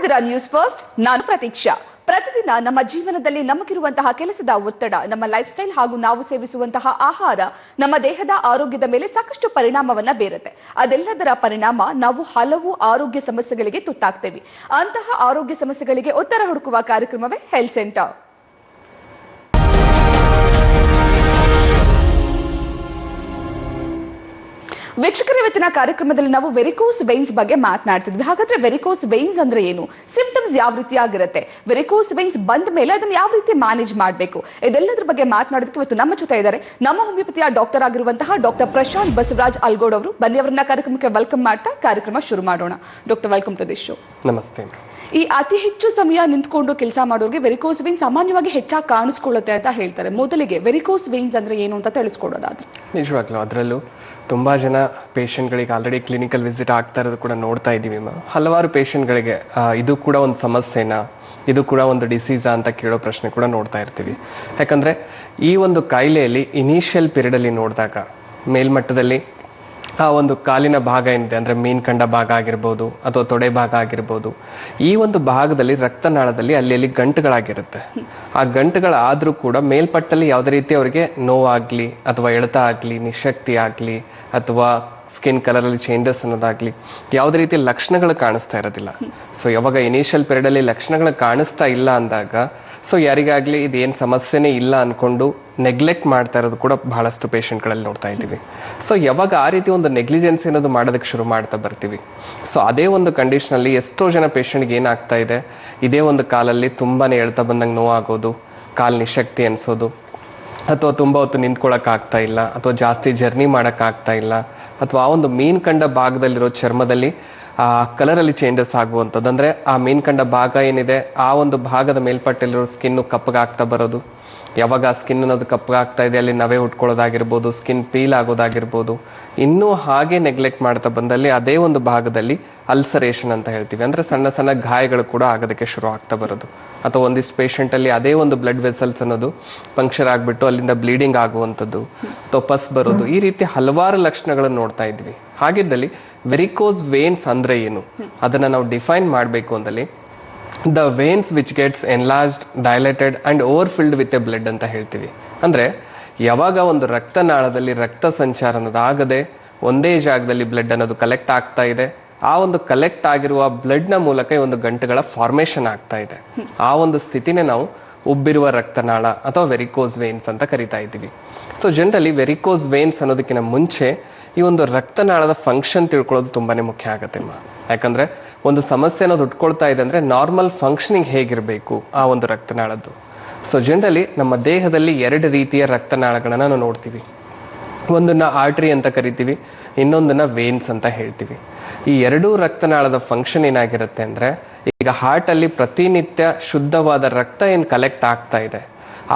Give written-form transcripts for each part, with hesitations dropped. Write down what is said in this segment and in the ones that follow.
ನೋಡ್ತಿದ್ದೀರಾ news first. ನಾನು ಪ್ರತೀಕ್ಷಾ. ಪ್ರತಿದಿನ ನಮ್ಮ ಜೀವನದಲ್ಲಿ ನಮಗಿರುವಂತಹ ಕೆಲಸದ ಒತ್ತಡ, ನಮ್ಮ ಲೈಫ್ ಸ್ಟೈಲ್ ಹಾಗೂ ನಾವು ಸೇವಿಸುವಂತಹ ಆಹಾರ ನಮ್ಮ ದೇಹದ ಆರೋಗ್ಯದ ಮೇಲೆ ಸಾಕಷ್ಟು ಪರಿಣಾಮವನ್ನ ಬೀರುತ್ತೆ. ಅದೆಲ್ಲದರ ಪರಿಣಾಮ ನಾವು ಹಲವು ಆರೋಗ್ಯ ಸಮಸ್ಯೆಗಳಿಗೆ ತುತ್ತಾಗ್ತೇವೆ. ಅಂತಹ ಆರೋಗ್ಯ ಸಮಸ್ಯೆಗಳಿಗೆ ಉತ್ತರ ಹುಡುಕುವ ಕಾರ್ಯಕ್ರಮವೇ ಹೆಲ್ತ್ ಸೆಂಟರ್. ವೀಕ್ಷಕರ, ಇವತ್ತಿನ ಕಾರ್ಯಕ್ರಮದಲ್ಲಿ ನಾವು ವೆರಿಕೋಸ್ ವೇನ್ಸ್ ಬಗ್ಗೆ ಮಾತನಾಡ್ತಿದ್ವಿ. ಹಾಗಾದ್ರೆ ವೆರಿಕೋಸ್ ವೇನ್ಸ್ ಅಂದ್ರೆ ಏನು, ಸಿಂಪ್ಟಮ್ಸ್ ಯಾವ ರೀತಿ ಆಗಿರುತ್ತೆ, ವೆರಿಕೋಸ್ ವೇನ್ಸ್ ಬಂದ ಮೇಲೆ ಅದನ್ನ ಯಾವ ರೀತಿ ಮ್ಯಾನೇಜ್ ಮಾಡಬೇಕು, ಇದೆಲ್ಲದರ ಬಗ್ಗೆ ಮಾತನಾಡೋದಕ್ಕೆ ಇವತ್ತು ನಮ್ಮ ಜೊತೆ ಇದ್ದಾರೆ ನಮ್ಮ ಹೋಮಿಯೋಪತಿಯ ಡಾಕ್ಟರ್ ಆಗಿರುವಂತಹ ಡಾಕ್ಟರ್ ಪ್ರಶಾಂತ್ ಬಸವರಾಜ್ ಅಲ್ಗೋಡ್ ಅವರು. ಬನ್ನಿ ಅವರನ್ನ ಕಾರ್ಯಕ್ರಮಕ್ಕೆ ವೆಲ್ಕಮ್ ಮಾಡ್ತಾ ಕಾರ್ಯಕ್ರಮ ಶುರು ಮಾಡೋಣ. Doctor, welcome to this show. ನಮಸ್ತೆ. ಈ ಅತಿ ಹೆಚ್ಚು ಸಮಯ ನಿಂತ್ಕೊಂಡು ಕೆಲಸ ಮಾಡೋರಿಗೆ ವೆರಿಕೋಸ್ ವೇನ್ಸ್ ಸಾಮಾನ್ಯವಾಗಿ ಹೆಚ್ಚಾಗಿ ಕಾಣಿಸ್ಕೊಳ್ಳುತ್ತೆ ಅಂತ ಹೇಳ್ತಾರೆ. ಮೊದಲಿಗೆ ವೆರಿಕೋಸ್ ವೇನ್ಸ್ ಅಂದ್ರೆ ಏನು ಅಂತ ತಿಳಿಸ್ಕೊಡೋದಾದ್ರೆ. ನಿಜವಾಗ್ಲೂ ಅದರಲ್ಲೂ ತುಂಬ ಜನ ಪೇಷಂಟ್ಗಳಿಗೆ ಆಲ್ರೆಡಿ ಕ್ಲಿನಿಕಲ್ ವಿಸಿಟ್ ಆಗ್ತಾ ಇರೋದು ಕೂಡ ನೋಡ್ತಾ ಇದ್ದೀವಿ. ಹಲವಾರು ಪೇಷಂಟ್ಗಳಿಗೆ ಇದು ಕೂಡ ಒಂದು ಸಮಸ್ಯೆನಾ, ಇದು ಕೂಡ ಒಂದು ಡಿಸೀಸಾ ಅಂತ ಕೇಳೋ ಪ್ರಶ್ನೆ ಕೂಡ ನೋಡ್ತಾ ಇರ್ತೀವಿ. ಯಾಕಂದರೆ ಈ ಒಂದು ಕಾಯಿಲೆಯಲ್ಲಿ ಇನಿಷಿಯಲ್ ಪೀರಿಯಡಲ್ಲಿ ನೋಡಿದಾಗ ಮೇಲ್ಮಟ್ಟದಲ್ಲಿ ಆ ಒಂದು ಕಾಲಿನ ಭಾಗ ಏನಿದೆ ಅಂದರೆ ಮೀನ್ಕಂಡ ಭಾಗ ಆಗಿರ್ಬೋದು ಅಥವಾ ತೊಡೆ ಭಾಗ ಆಗಿರ್ಬೋದು, ಈ ಒಂದು ಭಾಗದಲ್ಲಿ ರಕ್ತನಾಳದಲ್ಲಿ ಅಲ್ಲಿ ಗಂಟುಗಳಾಗಿರುತ್ತೆ. ಆ ಗಂಟುಗಳಾದರೂ ಕೂಡ ಮೇಲ್ಪಟ್ಟಲ್ಲಿ ಯಾವುದೇ ರೀತಿ ಅವರಿಗೆ ನೋವಾಗಲಿ ಅಥವಾ ಎಳೆತ ಆಗಲಿ, ನಿಶಕ್ತಿ ಆಗಲಿ ಅಥವಾ ಸ್ಕಿನ್ ಕಲರಲ್ಲಿ ಚೇಂಜಸ್ ಅನ್ನೋದಾಗಲಿ ಯಾವುದೇ ರೀತಿ ಲಕ್ಷಣಗಳು ಕಾಣಿಸ್ತಾ ಇರೋದಿಲ್ಲ. ಸೊ ಯಾವಾಗ ಇನಿಷಿಯಲ್ ಪೀರಿಯಡಲ್ಲಿ ಲಕ್ಷಣಗಳು ಕಾಣಿಸ್ತಾ ಇಲ್ಲ ಅಂದಾಗ ಸೊ ಯಾರಿಗಾಗಲಿ ಇದೇನು ಸಮಸ್ಯೆನೇ ಇಲ್ಲ ಅಂದ್ಕೊಂಡು ನೆಗ್ಲೆಕ್ಟ್ ಮಾಡ್ತಾ ಇರೋದು ಕೂಡ ಬಹಳಷ್ಟು ಪೇಷಂಟ್ಗಳಲ್ಲಿ ನೋಡ್ತಾ ಇದ್ದೀವಿ. ಸೊ ಯಾವಾಗ ಆ ರೀತಿ ಒಂದು ನೆಗ್ಲಿಜೆನ್ಸಿ ಅನ್ನೋದು ಮಾಡೋದಕ್ಕೆ ಶುರು ಮಾಡ್ತಾ ಬರ್ತೀವಿ, ಸೊ ಅದೇ ಒಂದು ಕಂಡೀಷನಲ್ಲಿ ಎಷ್ಟೋ ಜನ ಪೇಷಂಟ್ಗೆ ಏನಾಗ್ತಾ ಇದೆ, ಇದೇ ಒಂದು ಕಾಲಲ್ಲಿ ತುಂಬಾ ಎಳ್ತಾ ಬಂದಂಗೆ ನೋವಾಗೋದು, ಕಾಲು ನಿಶಕ್ತಿ ಅನಿಸೋದು, ಅಥವಾ ತುಂಬ ಹೊತ್ತು ನಿಂತ್ಕೊಳ್ಳೋಕ್ಕಾಗ್ತಾ ಇಲ್ಲ, ಅಥವಾ ಜಾಸ್ತಿ ಜರ್ನಿ ಮಾಡೋಕ್ಕಾಗ್ತಾ ಇಲ್ಲ, ಅಥವಾ ಆ ಒಂದು ಮೀನ್ಕಂಡ ಭಾಗದಲ್ಲಿರೋ ಚರ್ಮದಲ್ಲಿ ಆ ಕಲರಲ್ಲಿ ಚೇಂಜಸ್ ಆಗುವಂಥದ್ದು. ಅಂದರೆ ಆ ಮೀನ್ಕಂಡ ಭಾಗ ಏನಿದೆ ಆ ಒಂದು ಭಾಗದ ಮೇಲ್ಪಟ್ಟಲ್ಲಿರೋ ಸ್ಕಿನ್ನು ಕಪ್ಪಗಾಗ್ತಾ ಬರೋದು. ಯಾವಾಗ ಆ ಸ್ಕಿನ್ ಅನ್ನೋದು ಕಪ್ಪಗಾಗ್ತಾ ಇದೆ ಅಲ್ಲಿ ನವೆ ಉಟ್ಕೊಳ್ಳೋದಾಗಿರ್ಬೋದು, ಸ್ಕಿನ್ ಪೀಲ್ ಆಗೋದಾಗಿರ್ಬೋದು. ಇನ್ನೂ ಹಾಗೆ ನೆಗ್ಲೆಕ್ಟ್ ಮಾಡ್ತಾ ಬಂದಲ್ಲಿ ಅದೇ ಒಂದು ಭಾಗದಲ್ಲಿ ಅಲ್ಸರೇಷನ್ ಅಂತ ಹೇಳ್ತೀವಿ, ಅಂದರೆ ಸಣ್ಣ ಸಣ್ಣ ಗಾಯಗಳು ಕೂಡ ಆಗೋದಕ್ಕೆ ಶುರು ಆಗ್ತಾ ಬರೋದು. ಅಥವಾ ಒಂದಿಷ್ಟು ಪೇಷಂಟಲ್ಲಿ ಅದೇ ಒಂದು ಬ್ಲಡ್ ವೆಸಲ್ಸ್ ಅನ್ನೋದು ಪಂಕ್ಚರ್ ಆಗಿಬಿಟ್ಟು ಅಲ್ಲಿಂದ ಬ್ಲೀಡಿಂಗ್ ಆಗುವಂಥದ್ದು ಅಥವಾ ಪಸ್ ಬರೋದು, ಈ ರೀತಿ ಹಲವಾರು ಲಕ್ಷಣಗಳನ್ನು ನೋಡ್ತಾ ಇದ್ವಿ. ಹಾಗಿದ್ದಲ್ಲಿ ವೆರಿಕೋಸ್ ವೇನ್ಸ್ ಅಂದರೆ ಏನು ಅದನ್ನು ನಾವು ಡಿಫೈನ್ ಮಾಡಬೇಕು ಅಂದಲ್ಲಿ the veins which gets enlarged, dilated and overfilled with a blood ಅಂತ ಹೇಳ್ತೀವಿ. ಅಂದರೆ ಯಾವಾಗ ಒಂದು ರಕ್ತನಾಳದಲ್ಲಿ ರಕ್ತ ಸಂಚಾರ ಅನ್ನೋದು ಆಗದೆ ಒಂದೇ ಜಾಗದಲ್ಲಿ ಬ್ಲಡ್ ಅನ್ನೋದು ಕಲೆಕ್ಟ್ ಆಗ್ತಾ ಇದೆ, ಆ ಒಂದು ಕಲೆಕ್ಟ್ ಆಗಿರುವ ಬ್ಲಡ್ನ ಮೂಲಕ ಈ ಒಂದು ಗಂಟುಗಳ ಫಾರ್ಮೇಷನ್ ಆಗ್ತಾ ಇದೆ, ಆ ಒಂದು ಸ್ಥಿತಿನೇ ನಾವು ಉಬ್ಬಿರುವ ರಕ್ತನಾಳ ಅಥವಾ ವೆರಿಕೋಸ್ ವೇನ್ಸ್ ಅಂತ ಕರಿತಾ ಇದ್ದೀವಿ. ಸೊ ಜನರಲಿ ವೆರಿಕೋಸ್ ವೇನ್ಸ್ ಅನ್ನೋದಕ್ಕಿಂತ ಮುಂಚೆ ಈ ಒಂದು ರಕ್ತನಾಳದ ಫಂಕ್ಷನ್ ತಿಳ್ಕೊಳ್ಳೋದು ತುಂಬಾ ಮುಖ್ಯ ಆಗುತ್ತೆ. ಯಾಕಂದರೆ ಒಂದು ಸಮಸ್ಯೆ ಅನ್ನೋದು ಉಟ್ಕೊಳ್ತಾ ಇದೆ ಅಂದರೆ ನಾರ್ಮಲ್ ಫಂಕ್ಷನಿಂಗ್ ಹೇಗಿರಬೇಕು ಆ ಒಂದು ರಕ್ತನಾಳದ್ದು. ಸೊ ಜನರಲಿ ನಮ್ಮ ದೇಹದಲ್ಲಿ ಎರಡು ರೀತಿಯ ರಕ್ತನಾಳಗಳನ್ನು ನಾವು ನೋಡ್ತೀವಿ. ಒಂದನ್ನು ಆರ್ಟ್ರಿ ಅಂತ ಕರಿತೀವಿ, ಇನ್ನೊಂದನ್ನು ವೇನ್ಸ್ ಅಂತ ಹೇಳ್ತೀವಿ. ಈ ಎರಡೂ ರಕ್ತನಾಳದ ಫಂಕ್ಷನ್ ಏನಾಗಿರುತ್ತೆ ಅಂದರೆ, ಈಗ ಹಾರ್ಟಲ್ಲಿ ಪ್ರತಿನಿತ್ಯ ಶುದ್ಧವಾದ ರಕ್ತ ಏನು ಕಲೆಕ್ಟ್ ಆಗ್ತಾ ಇದೆ,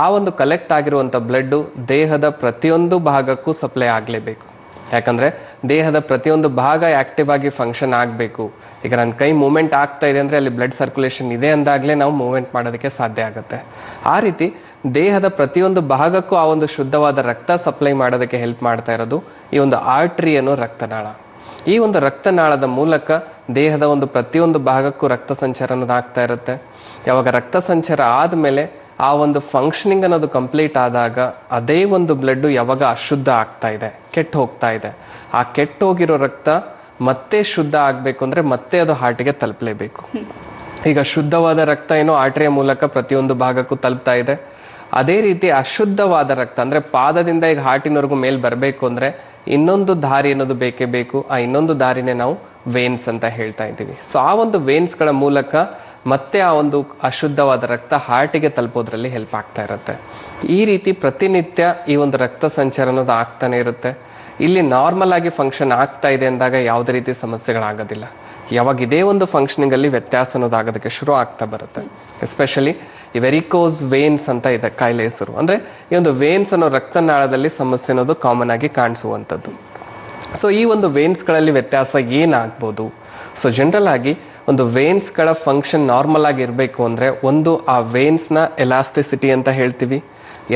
ಆ ಒಂದು ಕಲೆಕ್ಟ್ ಆಗಿರುವಂಥ ಬ್ಲಡ್ಡು ದೇಹದ ಪ್ರತಿಯೊಂದು ಭಾಗಕ್ಕೂ ಸಪ್ಲೈ ಆಗಲೇಬೇಕು. ಯಾಕಂದರೆ ದೇಹದ ಪ್ರತಿಯೊಂದು ಭಾಗ ಆ್ಯಕ್ಟಿವ್ ಆಗಿ ಫಂಕ್ಷನ್ ಆಗಬೇಕು. ಈಗ ನನ್ನ ಕೈ ಮೂವ್ಮೆಂಟ್ ಆಗ್ತಾ ಇದೆ ಅಂದರೆ ಅಲ್ಲಿ ಬ್ಲಡ್ ಸರ್ಕ್ಯುಲೇಷನ್ ಇದೆ ಅಂದಾಗಲೇ ನಾವು ಮೂವ್ಮೆಂಟ್ ಮಾಡೋದಕ್ಕೆ ಸಾಧ್ಯ ಆಗುತ್ತೆ. ಆ ರೀತಿ ದೇಹದ ಪ್ರತಿಯೊಂದು ಭಾಗಕ್ಕೂ ಆ ಒಂದು ಶುದ್ಧವಾದ ರಕ್ತ ಸಪ್ಲೈ ಮಾಡೋದಕ್ಕೆ ಹೆಲ್ಪ್ ಮಾಡ್ತಾ ಇರೋದು ಈ ಒಂದು ಆರ್ಟ್ರಿ ಅನ್ನೋ ರಕ್ತನಾಳ. ಈ ಒಂದು ರಕ್ತನಾಳದ ಮೂಲಕ ದೇಹದ ಒಂದು ಪ್ರತಿಯೊಂದು ಭಾಗಕ್ಕೂ ರಕ್ತ ಸಂಚಾರ ಅನ್ನೋದು ಆಗ್ತಾ ಇರುತ್ತೆ. ಯಾವಾಗ ರಕ್ತ ಸಂಚಾರ ಆದಮೇಲೆ ಆ ಒಂದು ಫಂಕ್ಷನಿಂಗ್ ಅನ್ನೋದು ಕಂಪ್ಲೀಟ್ ಆದಾಗ ಅದೇ ಒಂದು ಬ್ಲಡ್ಡು ಯಾವಾಗ ಅಶುದ್ಧ ಆಗ್ತಾ ಇದೆ, ಕೆಟ್ಟು ಹೋಗ್ತಾ ಇದೆ, ಆ ಕೆಟ್ಟು ಹೋಗಿರೋ ರಕ್ತ ಮತ್ತೆ ಶುದ್ಧ ಆಗಬೇಕು ಅಂದರೆ ಮತ್ತೆ ಅದು ಹಾರ್ಟಿಗೆ ತಲುಪಲೇಬೇಕು. ಈಗ ಶುದ್ಧವಾದ ರಕ್ತ ಏನೋ ಆರ್ಟರಿಯ ಮೂಲಕ ಪ್ರತಿಯೊಂದು ಭಾಗಕ್ಕೂ ತಲುಪ್ತಾ ಇದೆ. ಅದೇ ರೀತಿ ಅಶುದ್ಧವಾದ ರಕ್ತ ಅಂದರೆ ಪಾದದಿಂದ ಈಗ ಹಾರ್ಟಿನವರೆಗೂ ಮೇಲೆ ಬರಬೇಕು ಅಂದರೆ ಇನ್ನೊಂದು ದಾರಿ ಅನ್ನೋದು ಬೇಕೇ ಬೇಕು. ಆ ಇನ್ನೊಂದು ದಾರಿನೇ ನಾವು ವೇನ್ಸ್ ಅಂತ ಹೇಳ್ತಾ ಇದ್ದೀವಿ. ಸೊ ಆ ಒಂದು ವೇನ್ಸ್ಗಳ ಮೂಲಕ ಮತ್ತೆ ಆ ಒಂದು ಅಶುದ್ಧವಾದ ರಕ್ತ ಹಾರ್ಟಿಗೆ ತಲುಪೋದ್ರಲ್ಲಿ ಹೆಲ್ಪ್ ಆಗ್ತಾ ಇರುತ್ತೆ. ಈ ರೀತಿ ಪ್ರತಿನಿತ್ಯ ಈ ಒಂದು ರಕ್ತ ಸಂಚಾರ ಅನ್ನೋದು ಆಗ್ತಾನೆ ಇರುತ್ತೆ. ಇಲ್ಲಿ ನಾರ್ಮಲ್ ಆಗಿ ಫಂಕ್ಷನ್ ಆಗ್ತಾ ಇದೆ ಅಂದಾಗ ಯಾವುದೇ ರೀತಿ ಸಮಸ್ಯೆಗಳಾಗೋದಿಲ್ಲ. ಯಾವಾಗ ಇದೇ ಒಂದು ಫಂಕ್ಷನಿಂಗಲ್ಲಿ ವ್ಯತ್ಯಾಸ ಅನ್ನೋದಾಗೋದಕ್ಕೆ ಶುರು ಆಗ್ತಾ ಬರುತ್ತೆ. ಎಸ್ಪೆಷಲಿ ಈ ವೆರಿಕೋಸ್ ವೇನ್ಸ್ ಅಂತ ಇದೆ ಕಾಯಿಲೆ ಹೆಸರು. ಅಂದರೆ ಈ ಒಂದು ವೇನ್ಸ್ ಅನ್ನೋ ರಕ್ತನಾಳದಲ್ಲಿ ಸಮಸ್ಯೆ ಅನ್ನೋದು ಕಾಮನ್ ಆಗಿ ಕಾಣಿಸುವಂಥದ್ದು. ಸೊ ಈ ಒಂದು ವೇನ್ಸ್ಗಳಲ್ಲಿ ವ್ಯತ್ಯಾಸ ಏನಾಗ್ಬೋದು? ಸೊ ಜನರಲ್ ಆಗಿ ಒಂದು ವೇನ್ಸ್ಗಳ ಫಂಕ್ಷನ್ ನಾರ್ಮಲ್ ಆಗಿ ಇರಬೇಕು ಅಂದರೆ ಒಂದು ಆ ವೇನ್ಸ್ನ ಎಲಾಸ್ಟಿಸಿಟಿ ಅಂತ ಹೇಳ್ತೀವಿ.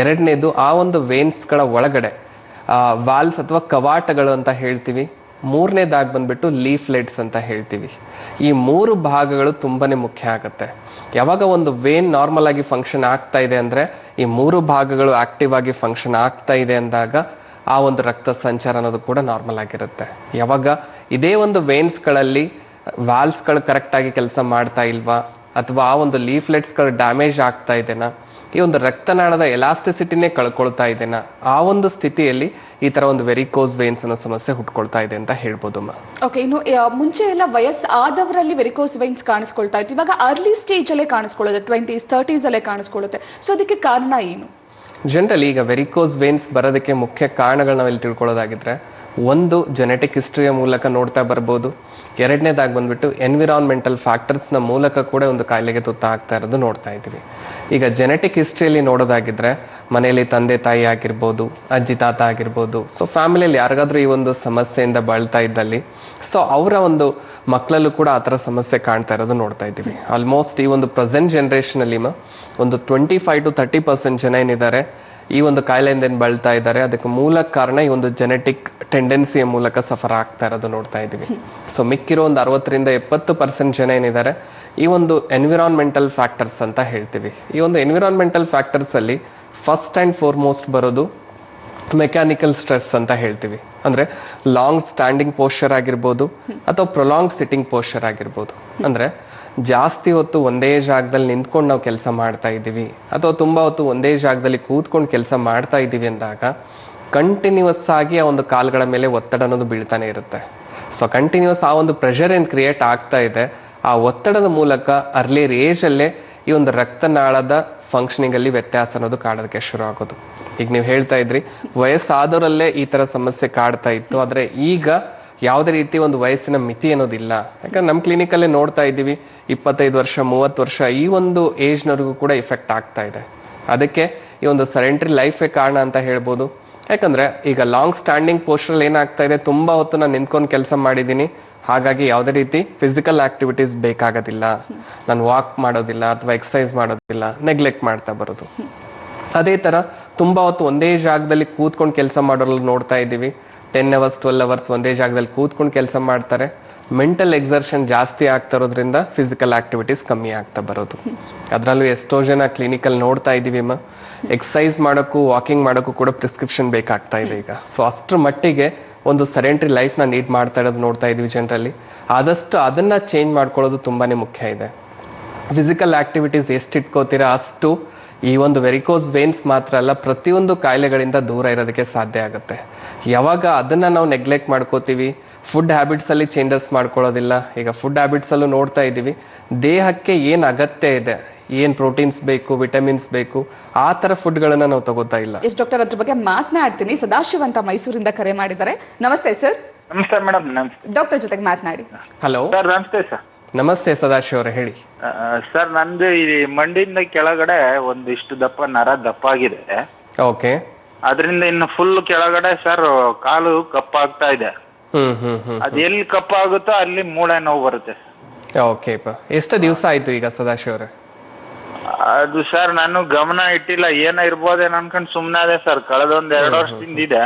ಎರಡನೇದು ಆ ಒಂದು ವೇನ್ಸ್ಗಳ ಒಳಗಡೆ ವಾಲ್ಸ್ ಅಥವಾ ಕವಾಟಗಳು ಅಂತ ಹೇಳ್ತೀವಿ. ಮೂರನೇದಾಗಿ ಬಂದ್ಬಿಟ್ಟು ಲೀಫ್ಲೆಟ್ಸ್ ಅಂತ ಹೇಳ್ತೀವಿ. ಈ 3 ಭಾಗಗಳು ತುಂಬಾ ಮುಖ್ಯ ಆಗುತ್ತೆ. ಯಾವಾಗ ಒಂದು ವೇನ್ ನಾರ್ಮಲ್ ಆಗಿ ಫಂಕ್ಷನ್ ಆಗ್ತಾ ಇದೆ ಅಂದರೆ ಈ 3 ಭಾಗಗಳು ಆಕ್ಟಿವ್ ಆಗಿ ಫಂಕ್ಷನ್ ಆಗ್ತಾ ಇದೆ ಅಂದಾಗ ಆ ಒಂದು ರಕ್ತ ಸಂಚಾರ ಅನ್ನೋದು ಕೂಡ ನಾರ್ಮಲ್ ಆಗಿರುತ್ತೆ. ಯಾವಾಗ ಇದೇ ಒಂದು ವೇನ್ಸ್ಗಳಲ್ಲಿ ವಾಲ್ಸ್ಗಳು ಕರೆಕ್ಟಾಗಿ ಕೆಲಸ ಮಾಡ್ತಾ ಇಲ್ವಾ, ಅಥವಾ ಆ ಒಂದು ಲೀಫ್ಲೆಟ್ಸ್ಗಳು ಡ್ಯಾಮೇಜ್ ಆಗ್ತಾ ಇದೆನಾ, ಈ ಒಂದು ರಕ್ತನಾಳದ ಎಲಾಸ್ಟಿಸಿಟಿನೇ ಕಳ್ಕೊಳ್ತಾ ಇದೆನಾ, ಆ ಒಂದು ಸ್ಥಿತಿಯಲ್ಲಿ ಈ ಥರ ಒಂದು ವೆರಿಕೋಸ್ ವೇನ್ಸ್ ಅನ್ನೋ ಸಮಸ್ಯೆ ಹುಟ್ಕೊಳ್ತಾ ಇದೆ ಅಂತ ಹೇಳ್ಬೋದಮ್ಮ. ಓಕೆ, ಇನ್ನು ಮುಂಚೆ ಎಲ್ಲ ವಯಸ್ಸು ಆದವರಲ್ಲಿ ವೆರಿಕೋಸ್ ವೈನ್ಸ್ ಕಾಣಿಸ್ಕೊಳ್ತಾ ಇತ್ತು, ಇವಾಗ ಅರ್ಲಿ ಸ್ಟೇಜಲ್ಲೇ ಕಾಣಿಸ್ಕೊಳ್ಳುತ್ತೆ, 20s 30s ಅಲ್ಲೇ ಕಾಣಿಸ್ಕೊಳ್ಳುತ್ತೆ. ಸೊ ಅದಕ್ಕೆ ಕಾರಣ ಏನು? ಜನರಲಿ ಈಗ ವೆರಿಕೋಸ್ ವೇನ್ಸ್ ಬರೋದಕ್ಕೆ ಮುಖ್ಯ ಕಾರಣಗಳು ನಾವಿಲ್ಲಿ ತಿಳ್ಕೊಳ್ಳೋದಾಗಿದ್ರೆ, ಒಂದು ಜೆನೆಟಿಕ್ ಹಿಸ್ಟ್ರಿಯ ಮೂಲಕ ನೋಡ್ತಾ ಬರ್ಬೋದು. ಎರಡನೇದಾಗಿ ಬಂದ್ಬಿಟ್ಟು ಎನ್ವಿರಾನ್ಮೆಂಟಲ್ ಫ್ಯಾಕ್ಟರ್ಸ್ನ ಮೂಲಕ ಕೂಡ ಒಂದು ಕಾಯಿಲೆಗೆ ತುತ್ತಾಗ್ತಾ ಇರೋದು ನೋಡ್ತಾ ಇದ್ದೀವಿ. ಈಗ ಜೆನೆಟಿಕ್ ಹಿಸ್ಟ್ರಿಯಲ್ಲಿ ನೋಡೋದಾಗಿದ್ರೆ ಮನೆಯಲ್ಲಿ ತಂದೆ ತಾಯಿ ಆಗಿರ್ಬೋದು, ಅಜ್ಜಿ ತಾತ ಆಗಿರ್ಬೋದು, ಸೊ ಫ್ಯಾಮಿಲಿಯಲ್ಲಿ ಯಾರಿಗಾದ್ರೂ ಈ ಒಂದು ಸಮಸ್ಯೆಯಿಂದ ಬಳಲ್ತಾ ಇದ್ದಲ್ಲಿ ಸೊ ಅವರ ಒಂದು ಮಕ್ಕಳಲ್ಲೂ ಕೂಡ ಆ ಥರ ಸಮಸ್ಯೆ ಕಾಣ್ತಾ ಇರೋದು ನೋಡ್ತಾ ಇದ್ದೀವಿ. ಆಲ್ಮೋಸ್ಟ್ ಈ ಒಂದು ಪ್ರೆಸೆಂಟ್ ಜನ್ರೇಷನಲ್ಲಿ ಒಂದು 25 to 30% ಜನ ಏನಿದ್ದಾರೆ ಈ ಒಂದು ಕಾಯಿಲೆಯಿಂದ ಏನು ಬಳಲ್ತಾ ಇದ್ದಾರೆ, ಅದಕ್ಕೆ ಮೂಲ ಕಾರಣ ಈ ಒಂದು ಜೆನೆಟಿಕ್ ಟೆಂಡೆನ್ಸಿಯ ಮೂಲಕ ಸಫರ್ ಆಗ್ತಾ ಇರೋದು ನೋಡ್ತಾ ಇದ್ದೀವಿ. ಸೊ ಮಿಕ್ಕಿರೋ ಒಂದು 60 to 70% ಜನ ಏನಿದ್ದಾರೆ ಈ ಒಂದು ಎನ್ವಿರಾನ್ಮೆಂಟಲ್ ಫ್ಯಾಕ್ಟರ್ಸ್ ಅಂತ ಹೇಳ್ತೀವಿ. ಈ ಒಂದು ಎನ್ವಿರಾನ್ಮೆಂಟಲ್ ಫ್ಯಾಕ್ಟರ್ಸಲ್ಲಿ ಫಸ್ಟ್ ಆ್ಯಂಡ್ ಫಾರ್ಮೋಸ್ಟ್ ಬರೋದು ಮೆಕ್ಯಾನಿಕಲ್ ಸ್ಟ್ರೆಸ್ ಅಂತ ಹೇಳ್ತೀವಿ. ಅಂದರೆ ಲಾಂಗ್ ಸ್ಟ್ಯಾಂಡಿಂಗ್ ಪೋಸ್ಚರ್ ಆಗಿರ್ಬೋದು ಅಥವಾ ಪ್ರೊಲಾಂಗ್ ಸಿಟ್ಟಿಂಗ್ ಪೋಸ್ಚರ್ ಆಗಿರ್ಬೋದು. ಅಂದರೆ ಜಾಸ್ತಿ ಹೊತ್ತು ಒಂದೇ ಜಾಗದಲ್ಲಿ ನಿಂತ್ಕೊಂಡು ನಾವು ಕೆಲಸ ಮಾಡ್ತಾ ಇದ್ದೀವಿ ಅಥವಾ ತುಂಬ ಹೊತ್ತು ಒಂದೇ ಜಾಗದಲ್ಲಿ ಕೂತ್ಕೊಂಡು ಕೆಲಸ ಮಾಡ್ತಾ ಇದ್ದೀವಿ ಅಂದಾಗ ಕಂಟಿನ್ಯೂಸ್ ಆಗಿ ಆ ಒಂದು ಕಾಲುಗಳ ಮೇಲೆ ಒತ್ತಡ ಅನ್ನೋದು ಬೀಳ್ತಾನೆ ಇರುತ್ತೆ. ಸೊ ಕಂಟಿನ್ಯೂಸ್ ಆ ಒಂದು ಪ್ರೆಷರ್ ಏನು ಕ್ರಿಯೇಟ್ ಆಗ್ತಾ ಇದೆ, ಆ ಒತ್ತಡದ ಮೂಲಕ ಅರ್ಲಿಯರ್ ಏಜಲ್ಲೇ ಈ ಒಂದು ರಕ್ತನಾಳದ ಫಂಕ್ಷನಿಂಗಲ್ಲಿ ವ್ಯತ್ಯಾಸ ಅನ್ನೋದು ಕಾಡೋದಕ್ಕೆ ಶುರು ಆಗೋದು. ಈಗ ನೀವು ಹೇಳ್ತಾ ಇದ್ರಿ ವಯಸ್ಸಾದವರಲ್ಲೇ ಈ ಥರ ಸಮಸ್ಯೆ ಕಾಡ್ತಾ ಇತ್ತು, ಆದರೆ ಈಗ ಯಾವುದೇ ರೀತಿ ಒಂದು ವಯಸ್ಸಿನ ಮಿತಿ ಅನ್ನೋದಿಲ್ಲ. ಯಾಕಂದ್ರೆ ನಮ್ಮ ಕ್ಲಿನಿಕಲ್ಲೇ ನೋಡ್ತಾ ಇದ್ದೀವಿ 25 ವರ್ಷ 30 ವರ್ಷ ಈ ಒಂದು ಏಜ್ನವರೆಗೂ ಕೂಡ ಇಫೆಕ್ಟ್ ಆಗ್ತಾ ಇದೆ. ಅದಕ್ಕೆ ಈ ಒಂದು ಸೆಡೆಂಟರಿ ಲೈಫೇ ಕಾರಣ ಅಂತ ಹೇಳ್ಬೋದು. ಯಾಕಂದರೆ ಈಗ ಲಾಂಗ್ ಸ್ಟ್ಯಾಂಡಿಂಗ್ ಪೋಸ್ಚರಲ್ಲಿ ಏನಾಗ್ತಾ ಇದೆ, ತುಂಬ ಹೊತ್ತು ನಾನು ನಿಂತ್ಕೊಂಡು ಕೆಲಸ ಮಾಡಿದ್ದೀನಿ, ಹಾಗಾಗಿ ಯಾವುದೇ ರೀತಿ ಫಿಸಿಕಲ್ ಆಕ್ಟಿವಿಟೀಸ್ ಬೇಕಾಗೋದಿಲ್ಲ, ನಾನು ವಾಕ್ ಮಾಡೋದಿಲ್ಲ ಅಥವಾ ಎಕ್ಸಸೈಸ್ ಮಾಡೋದಿಲ್ಲ, ನೆಗ್ಲೆಕ್ಟ್ ಮಾಡ್ತಾ ಬರೋದು. ಅದೇ ಥರ ತುಂಬ ಹೊತ್ತು ಒಂದೇ ಜಾಗದಲ್ಲಿ ಕೂತ್ಕೊಂಡು ಕೆಲಸ ಮಾಡೋರಲ್ಲಿ ನೋಡ್ತಾ ಇದ್ದೀವಿ, 10 hours 12 hours ಒಂದೇ ಜಾಗದಲ್ಲಿ ಕೂತ್ಕೊಂಡು ಕೆಲಸ ಮಾಡ್ತಾರೆ. ಮೆಂಟಲ್ ಎಕ್ಸರ್ಷನ್ ಜಾಸ್ತಿ ಆಗ್ತಾ ಇರೋದ್ರಿಂದ ಫಿಸಿಕಲ್ ಆಕ್ಟಿವಿಟೀಸ್ ಕಮ್ಮಿ ಆಗ್ತಾ ಬರೋದು. ಅದರಲ್ಲೂ ಎಷ್ಟೋ ಜನ ಕ್ಲಿನಿಕಲ್ಲಿ ನೋಡ್ತಾ ಇದ್ದೀವಿ ಎಕ್ಸಸೈಸ್ ಮಾಡೋಕ್ಕೂ ವಾಕಿಂಗ್ ಮಾಡೋಕ್ಕೂ ಕೂಡ ಪ್ರಿಸ್ಕ್ರಿಪ್ಷನ್ ಬೇಕಾಗ್ತಾ ಇದೆ ಈಗ. ಸೊ ಅಷ್ಟರ ಮಟ್ಟಿಗೆ ಒಂದು ಸೆಡೆಂಟರಿ ಲೈಫ್ನ ನೀಡ್ ಮಾಡ್ತಾ ಇರೋದು ನೋಡ್ತಾ ಇದ್ದೀವಿ ಜನರಲ್ಲಿ. ಆದಷ್ಟು ಅದನ್ನು ಚೇಂಜ್ ಮಾಡ್ಕೊಳ್ಳೋದು ತುಂಬಾ ಮುಖ್ಯ ಇದೆ. ಫಿಸಿಕಲ್ ಆಕ್ಟಿವಿಟೀಸ್ ಎಷ್ಟು ಇಟ್ಕೋತೀರಾ ಅಷ್ಟು ಈ ಒಂದು ವೆರಿಕೋಸ್ ವೇನ್ಸ್ ಮಾತ್ರ ಅಲ್ಲ, ಪ್ರತಿಯೊಂದು ಕಾಯಿಲೆಗಳಿಂದ ದೂರ ಇರೋದಕ್ಕೆ ಸಾಧ್ಯ ಆಗುತ್ತೆ. ಯಾವಾಗ ಅದನ್ನು ನಾವು ನೆಗ್ಲೆಕ್ಟ್ ಮಾಡ್ಕೋತೀವಿ, ಫುಡ್ ಹ್ಯಾಬಿಟ್ಸಲ್ಲಿ ಚೇಂಜಸ್ ಮಾಡ್ಕೊಳ್ಳೋದಿಲ್ಲ. ಈಗ ಫುಡ್ ಹ್ಯಾಬಿಟ್ಸಲ್ಲೂ ನೋಡ್ತಾ ಇದ್ದೀವಿ, ದೇಹಕ್ಕೆ ಏನು ಅಗತ್ಯ ಇದೆ, ಏನು ಪ್ರೋಟೀನ್ಸ್ ಬೇಕು, ವಿಟಮಿನ್ಸ್ ಬೇಕು, ಆ ಥರ ಫುಡ್ಗಳನ್ನು ನಾವು ತಗೋತಾ ಇಲ್ಲ. ಎಸ್ ಡಾಕ್ಟರ್, ಅದ್ರ ಬಗ್ಗೆ ಮಾತನಾಡ್ತೀನಿ. ಸದಾಶಿವ್ ಅಂತ ಮೈಸೂರಿಂದ ಕರೆ ಮಾಡಿದ್ದಾರೆ. ನಮಸ್ತೆ ಸರ್. ನಮಸ್ತೆ ಮೇಡಮ್. ನಮಸ್ತೆ ಡಾಕ್ಟರ್ ಜೊತೆಗೆ ಮಾತನಾಡಿ. Hello sir. ನಮಸ್ತೆ ಸರ್. ನಮಸ್ತೆ ಸದಾಶಿವ್ ಅವರೇ, ಹೇಳಿ. ಸರ್, ನಂದು ಈ ಮಂಡಿಯಿಂದ ಕೆಳಗಡೆ ಒಂದಿಷ್ಟು ನರ ದಪ್ಪ ಆಗಿದೆ. ಓಕೆ. ಅದರಿಂದ ಇನ್ನು ಫುಲ್ ಕೆಳಗಡೆ ಸರ್ ಕಾಲು ಕಪ್ಪಾಗ್ತಾ ಇದೆ. ಅದ್ ಎಲ್ಲಿ ಕಪ್ಪಾಗುತ್ತೋ ಅಲ್ಲಿ ಮೂಳೆ ನೋವು ಬರುತ್ತೆ. ಓಕೆ. ಎಷ್ಟು ದಿವಸ ಆಯ್ತು ಈಗ ಸದಾಶಿವ್ ಅವರೇ? ಅದು ಸರ್ ನಾನು ಗಮನ ಇಟ್ಟಿಲ್ಲ, ಏನೋ ಇರ್ಬೋದೇನೋ ಅನ್ಕೊಂಡು ಸುಮ್ನೆ ಅದೇ ಸರ್. ಕಳೆದ 2 ವರ್ಷದಿಂದ ಇದೆ.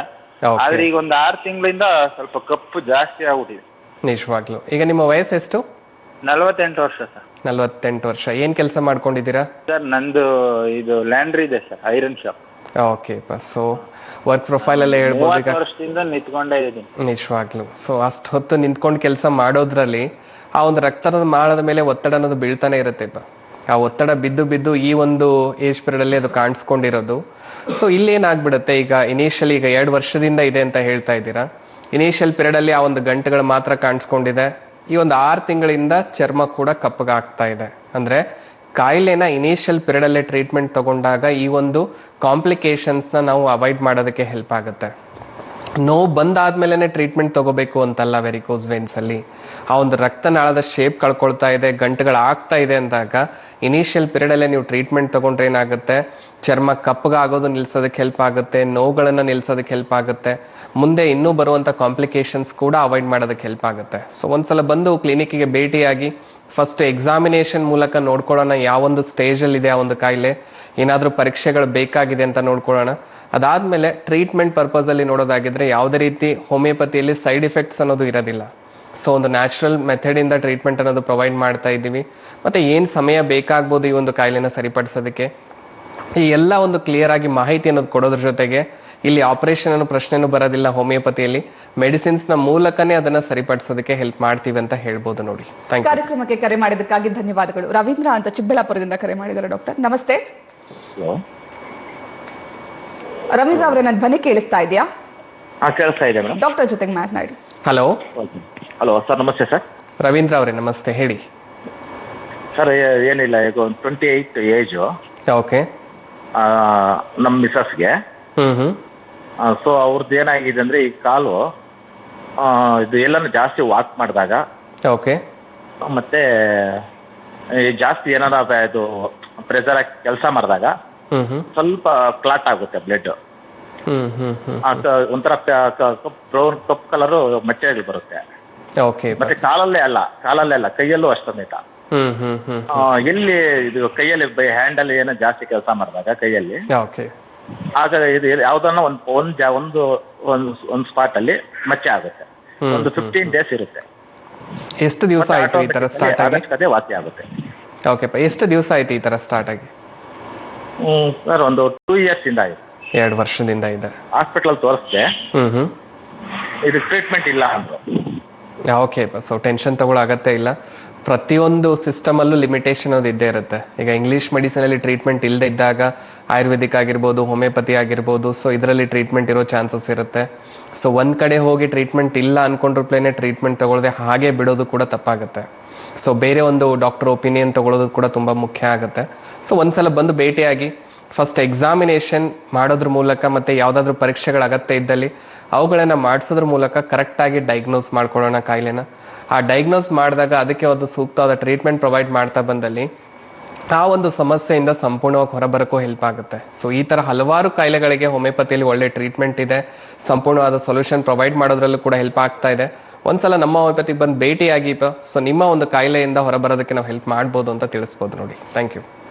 ಆದ್ರೆ ಈಗ 6 ತಿಂಗಳಿಂದ ಸ್ವಲ್ಪ ಕಪ್ಪು ಜಾಸ್ತಿ ಆಗ್ಬಿಟ್ಟಿದೆ. ನಿಜವಾಗ್ಲು. ಈಗ ನಿಮ್ಮ ವಯಸ್ಸು ಎಷ್ಟು? 48 ವರ್ಷ ಸರ್. 48 ವರ್ಷ. ಏನ್ ಕೆಲಸ ಮಾಡ್ಕೊಂಡಿದ್ದೀರಾ? ಸರ್ ನಂದು ಇದು ಲ್ಯಾಂಡ್ರಿ ಇದೆ sir, iron shop. Okay. So work profile ಅಲ್ಲೇ ಹೇಳ್ಬೋದು. 30 ವರ್ಷದಿಂದ ನಿಂತ್ಕೊಂಡೇ ಇದ್ದೀನಿ. ನಿಜವಾಗ್ಲು. ಸೊ ಅಷ್ಟು ಹೊತ್ತು ನಿಂತ್ಕೊಂಡು ಕೆಲಸ ಮಾಡೋದ್ರಲ್ಲಿ ಆ ಒಂದು ರಕ್ತದ ನಾಳದ ಮೇಲೆ ಒತ್ತಡ ಅನ್ನೋದು ಬೀಳ್ತಾನೆ ಇರುತ್ತೆ. ಆ ಒತ್ತಡ ಬಿದ್ದು ಬಿದ್ದು ಈ ಒಂದು ಏಜ್ ಪೀರಿಯಡ್ ಅಲ್ಲಿ ಅದು ಕಾಣಿಸ್ಕೊಂಡಿರೋದು. ಸೊ ಇಲ್ಲೇನಾಗ್ಬಿಡುತ್ತೆ, ಈಗ ಇನಿಷಿಯಲಿ ಈಗ 2 ವರ್ಷದಿಂದ ಇದೆ ಅಂತ ಹೇಳ್ತಾ ಇದ್ದೀರಾ. ಇನಿಷಿಯಲ್ ಪೀರಿಯಡ್ ಅಲ್ಲಿ ಆ ಒಂದು ಗಂಟೆಗಳು ಮಾತ್ರ ಕಾಣಿಸ್ಕೊಂಡಿದೆ. ಈ ಒಂದು 6 ತಿಂಗಳಿಂದ ಚರ್ಮ ಕೂಡ ಕಪ್ಪಗಾಗ್ತಾ ಇದೆ. ಅಂದ್ರೆ ಕಾಯಿಲೆನ ಇನಿಷಿಯಲ್ ಪೀರಿಯಡ್ ಅಲ್ಲೇ ಟ್ರೀಟ್ಮೆಂಟ್ ತಗೊಂಡಾಗ ಈ ಒಂದು ಕಾಂಪ್ಲಿಕೇಶನ್ಸ್ನ ನಾವು ಅವಾಯ್ಡ್ ಮಾಡೋದಕ್ಕೆ ಹೆಲ್ಪ್ ಆಗುತ್ತೆ. ನೋವು ಬಂದಾದ್ಮೇಲೆ ಟ್ರೀಟ್ಮೆಂಟ್ ತಗೋಬೇಕು ಅಂತಲ್ಲ. ವೆರಿಕೋಸ್ ವೇನ್ಸ್ ಅಲ್ಲಿ ಆ ಒಂದು ರಕ್ತನಾಳದ ಶೇಪ್ ಕಳ್ಕೊಳ್ತಾ ಇದೆ, ಗಂಟುಗಳು ಆಗ್ತಾ ಇದೆ ಅಂದಾಗ ಇನಿಷಿಯಲ್ ಪೀರಿಯಡ್ ಅಲ್ಲೇ ನೀವು ಟ್ರೀಟ್ಮೆಂಟ್ ತಗೊಂಡ್ರೆ ಏನಾಗುತ್ತೆ, ಚರ್ಮ ಕಪ್ಪಗಾಗೋದು ನಿಲ್ಸೋದಕ್ಕೆ ಹೆಲ್ಪ್ ಆಗುತ್ತೆ, ನೋವುಗಳನ್ನು ನಿಲ್ಸೋದಕ್ಕೆ ಹೆಲ್ಪ್ ಆಗುತ್ತೆ, ಮುಂದೆ ಇನ್ನೂ ಬರುವಂಥ ಕಾಂಪ್ಲಿಕೇಶನ್ಸ್ ಕೂಡ ಅವಾಯ್ಡ್ ಮಾಡೋದಕ್ಕೆ ಹೆಲ್ಪ್ ಆಗುತ್ತೆ. ಸೊ ಒಂದ್ಸಲ ಬಂದು ಕ್ಲಿನಿಕ್ಗೆ ಭೇಟಿಯಾಗಿ ಫಸ್ಟ್ ಎಕ್ಸಾಮಿನೇಷನ್ ಮೂಲಕ ನೋಡ್ಕೊಳ್ಳೋಣ ಯಾವೊಂದು ಸ್ಟೇಜಲ್ಲಿದೆ ಆ ಒಂದು ಕಾಯಿಲೆ, ಏನಾದರೂ ಪರೀಕ್ಷೆಗಳು ಬೇಕಾಗಿದೆ ಅಂತ ನೋಡ್ಕೊಳ್ಳೋಣ. ಅದಾದಮೇಲೆ ಟ್ರೀಟ್ಮೆಂಟ್ ಪರ್ಪಸಲ್ಲಿ ನೋಡೋದಾಗಿದ್ರೆ ಯಾವುದೇ ರೀತಿ ಹೋಮಿಯೋಪತಿಯಲ್ಲಿ ಸೈಡ್ ಎಫೆಕ್ಟ್ಸ್ ಅನ್ನೋದು ಇರೋದಿಲ್ಲ. ಸೊ ಒಂದು ನ್ಯಾಚುರಲ್ ಮೆಥಡಿಂದ ಟ್ರೀಟ್ಮೆಂಟ್ ಅನ್ನೋದು ಪ್ರೊವೈಡ್ ಮಾಡ್ತಾ ಇದ್ದೀವಿ. ಮತ್ತು ಏನು ಸಮಯ ಬೇಕಾಗ್ಬೋದು ಈ ಒಂದು ಕಾಯಿಲೆನ ಸರಿಪಡಿಸೋದಕ್ಕೆ, ಈ ಎಲ್ಲ ಒಂದು ಕ್ಲಿಯರ್ ಆಗಿ ಮಾಹಿತಿ ಅನ್ನೋದು ಕೊಡೋದ್ರ ಜೊತೆಗೆ ಇಲ್ಲಿ ಆಪರೇಷನ್ ಅನ್ನೋ ಪ್ರಶ್ನೆನೂ ಬರೋದಿಲ್ಲ. ಹೋಮಿಯೋಪತಿಯಲ್ಲಿ ಮೆಡಿಸಿನ್ಸ್ನ ಮೂಲಕನೇ ಅದನ್ನು ಸರಿಪಡಿಸೋದಕ್ಕೆ ಹೆಲ್ಪ್ ಮಾಡ್ತೀವಿ ಅಂತ ಹೇಳ್ಬೋದು ನೋಡಿ. Thank you. ಕಾರ್ಯಕ್ರಮಕ್ಕೆ ಕರೆ ಮಾಡಿದ್ದಕ್ಕಾಗಿ ಧನ್ಯವಾದಗಳು. ರವೀಂದ್ರ ಅಂತ ಚಿಕ್ಕಬಳ್ಳಾಪುರದಿಂದ ಕರೆ ಮಾಡಿದ್ದಾರೆ. ಡಾಕ್ಟರ್ ನಮಸ್ತೆ. ಹಲೋ, ರವೀಂದ್ರ ಅವರೇ, ನನ್ನ ಧ್ವನಿ ಕೇಳಿಸ್ತಾ ಇದೆಯಾ? ಕೇಳಿಸ್ತಾ ಇದೆ ಮೇಡಮ್. ಡಾಕ್ಟರ್ ಜೊತೆಗೆ ಮಾತನಾಡಿ. ಹಲೋ ಹಲೋ ಸರ್, ನಮಸ್ತೆ ಸರ್. ರವೀಂದ್ರ ಅವರೇ ನಮಸ್ತೆ, ಹೇಳಿ. ಸರ್ ಏನಿಲ್ಲ, ಈಗ ಒಂದು 28 ಏಜು ಓಕೆ. ನಮ್ಮ ಮಿಸಸ್ಗೆ. ಸೊ ಅವ್ರದ್ದು ಏನಾಗಿದೆ ಅಂದರೆ ಈ ಕಾಲು ಇದು ಎಲ್ಲನೂ ಜಾಸ್ತಿ ವಾಕ್ ಮಾಡಿದಾಗ ಓಕೆ, ಮತ್ತೆ ಜಾಸ್ತಿ ಏನಾರ ಇದು ಪ್ರೆಷರ್ ಆಗಿ ಕೆಲಸ ಮಾಡಿದಾಗ ಸ್ವಲ್ಪ ಕ್ಲಾಟ್ ಆಗುತ್ತೆ ಬ್ಲಡ್. ಒಂಥರ ಬ್ರೌನ್ ಕಪ್ ಕಲರು ಮಚ್ಚೆಗಳು ಬರುತ್ತೆ. ಓಕೆ. ಮತ್ತೆ ಕಾಲಲ್ಲೇ ಅಲ್ಲ ಕೈಯಲ್ಲೂ ಅಷ್ಟೊಂದಿಟ. ಎಲ್ಲಿ ಇದು ಕೈಯಲ್ಲಿ ಹ್ಯಾಂಡಲ್ ಏನೋ ಜಾಸ್ತಿ ಕೆಲಸ ಮಾಡಿದಾಗ ಕೈಯಲ್ಲಿ ಓಕೆ, ಆಗ ಇದು ಯಾವ್ದನ್ನ ಒಂದು ಸ್ಪಾಟ್ ಅಲ್ಲಿ ಮಚ್ಚೆ ಆಗುತ್ತೆ. ಒಂದು 15 days ಇರುತ್ತೆ. ಎಷ್ಟು ದಿವಸ ಆಯ್ತು ಈ ತರ ಸ್ಟಾರ್ಟ್ ಆಗಿ? ಅದೇ ವಾಸಿ ಆಗುತ್ತೆ. ಓಕೆ, ಎಷ್ಟು ದಿವಸ ಆಯ್ತು ಈ ತರ ಸ್ಟಾರ್ಟ್ ಆಗಿ? ಸರ್ ಒಂದು 2 years ಇಂದ ಆಯ್ತು. 2 ವರ್ಷದಿಂದ ಇದೆ. ಹಾಸ್ಪಿಟಲ್ ತೋರಿಸ್ದೆ, ಇದು ಟ್ರೀಟ್ಮೆಂಟ್ ಇಲ್ಲ ಅಂದ್ರು. ಓಕೆ, ಸೊ ಟೆನ್ಷನ್ ತಗೊಳ್ಳೋ ಅಗತ್ಯ ಇಲ್ಲ. ಪ್ರತಿಯೊಂದು ಸಿಸ್ಟಮಲ್ಲೂ ಲಿಮಿಟೇಷನ್ ಅದು ಇದ್ದೇ ಇರುತ್ತೆ. ಈಗ ಇಂಗ್ಲೀಷ್ ಮೆಡಿಸಿನಲ್ಲಿ ಟ್ರೀಟ್ಮೆಂಟ್ ಇಲ್ಲದೆ ಇದ್ದಾಗ ಆಯುರ್ವೇದಿಕ್ ಆಗಿರ್ಬೋದು, ಹೋಮಿಯೋಪತಿ ಆಗಿರ್ಬೋದು, ಸೊ ಇದರಲ್ಲಿ ಟ್ರೀಟ್ಮೆಂಟ್ ಇರೋ ಚಾನ್ಸಸ್ ಇರುತ್ತೆ. ಸೊ ಒಂದು ಕಡೆ ಹೋಗಿ ಟ್ರೀಟ್ಮೆಂಟ್ ಇಲ್ಲ ಅಂದ್ಕೊಂಡ್ರಪ್ಲೇನೆ ಟ್ರೀಟ್ಮೆಂಟ್ ತಗೊಳ್ಳದೆ ಹಾಗೆ ಬಿಡೋದು ಕೂಡ ತಪ್ಪಾಗುತ್ತೆ. ಸೊ ಬೇರೆ ಒಂದು ಡಾಕ್ಟರ್ ಒಪಿನಿಯನ್ ತಗೊಳ್ಳೋದು ಕೂಡ ತುಂಬ ಮುಖ್ಯ ಆಗುತ್ತೆ. ಸೊ ಒಂದ್ಸಲ ಬಂದು ಭೇಟಿಯಾಗಿ ಫಸ್ಟ್ ಎಕ್ಸಾಮಿನೇಷನ್ ಮಾಡೋದ್ರ ಮೂಲಕ ಮತ್ತು ಯಾವುದಾದ್ರೂ ಪರೀಕ್ಷೆಗಳ ಅಗತ್ಯ ಇದ್ದಲ್ಲಿ ಅವುಗಳನ್ನು ಮಾಡಿಸೋದ್ರ ಮೂಲಕ ಕರೆಕ್ಟಾಗಿ ಡಯಾಗ್ನೋಸ್ ಮಾಡ್ಕೊಳ್ಳೋಣ ಕಾಯಿಲೆನ. ಆ ಡಯಾಗ್ನೋಸ್ ಮಾಡಿದಾಗ ಅದಕ್ಕೆ ಒಂದು ಸೂಕ್ತವಾದ ಟ್ರೀಟ್ಮೆಂಟ್ ಪ್ರೊವೈಡ್ ಮಾಡ್ತಾ ಬಂದಲ್ಲಿ ಆ ಒಂದು ಸಮಸ್ಯೆಯಿಂದ ಸಂಪೂರ್ಣವಾಗಿ ಹೊರಬರೋಕ್ಕೂ ಹೆಲ್ಪ್ ಆಗುತ್ತೆ. ಸೊ ಈ ಥರ ಹಲವಾರು ಕಾಯಿಲೆಗಳಿಗೆ ಹೋಮಿಯೋಪತಿಯಲ್ಲಿ ಒಳ್ಳೆ ಟ್ರೀಟ್ಮೆಂಟ್ ಇದೆ. ಸಂಪೂರ್ಣವಾದ ಸೊಲ್ಯೂಷನ್ ಪ್ರೊವೈಡ್ ಮಾಡೋದ್ರಲ್ಲೂ ಕೂಡ ಹೆಲ್ಪ್ ಆಗ್ತಾ ಇದೆ. ಒಂದ್ಸಲ ನಮ್ಮ ಹೋಮಿಯೋಪತಿಗೆ ಬಂದು ಭೇಟಿಯಾಗಿ ಸೊ ನಿಮ್ಮ ಒಂದು ಕಾಯಿಲೆಯಿಂದ ಹೊರಬರೋದಕ್ಕೆ ನಾವು ಹೆಲ್ಪ್ ಮಾಡ್ಬೋದು ಅಂತ ತಿಳಿಸ್ಬೋದು ನೋಡಿ. Thank you.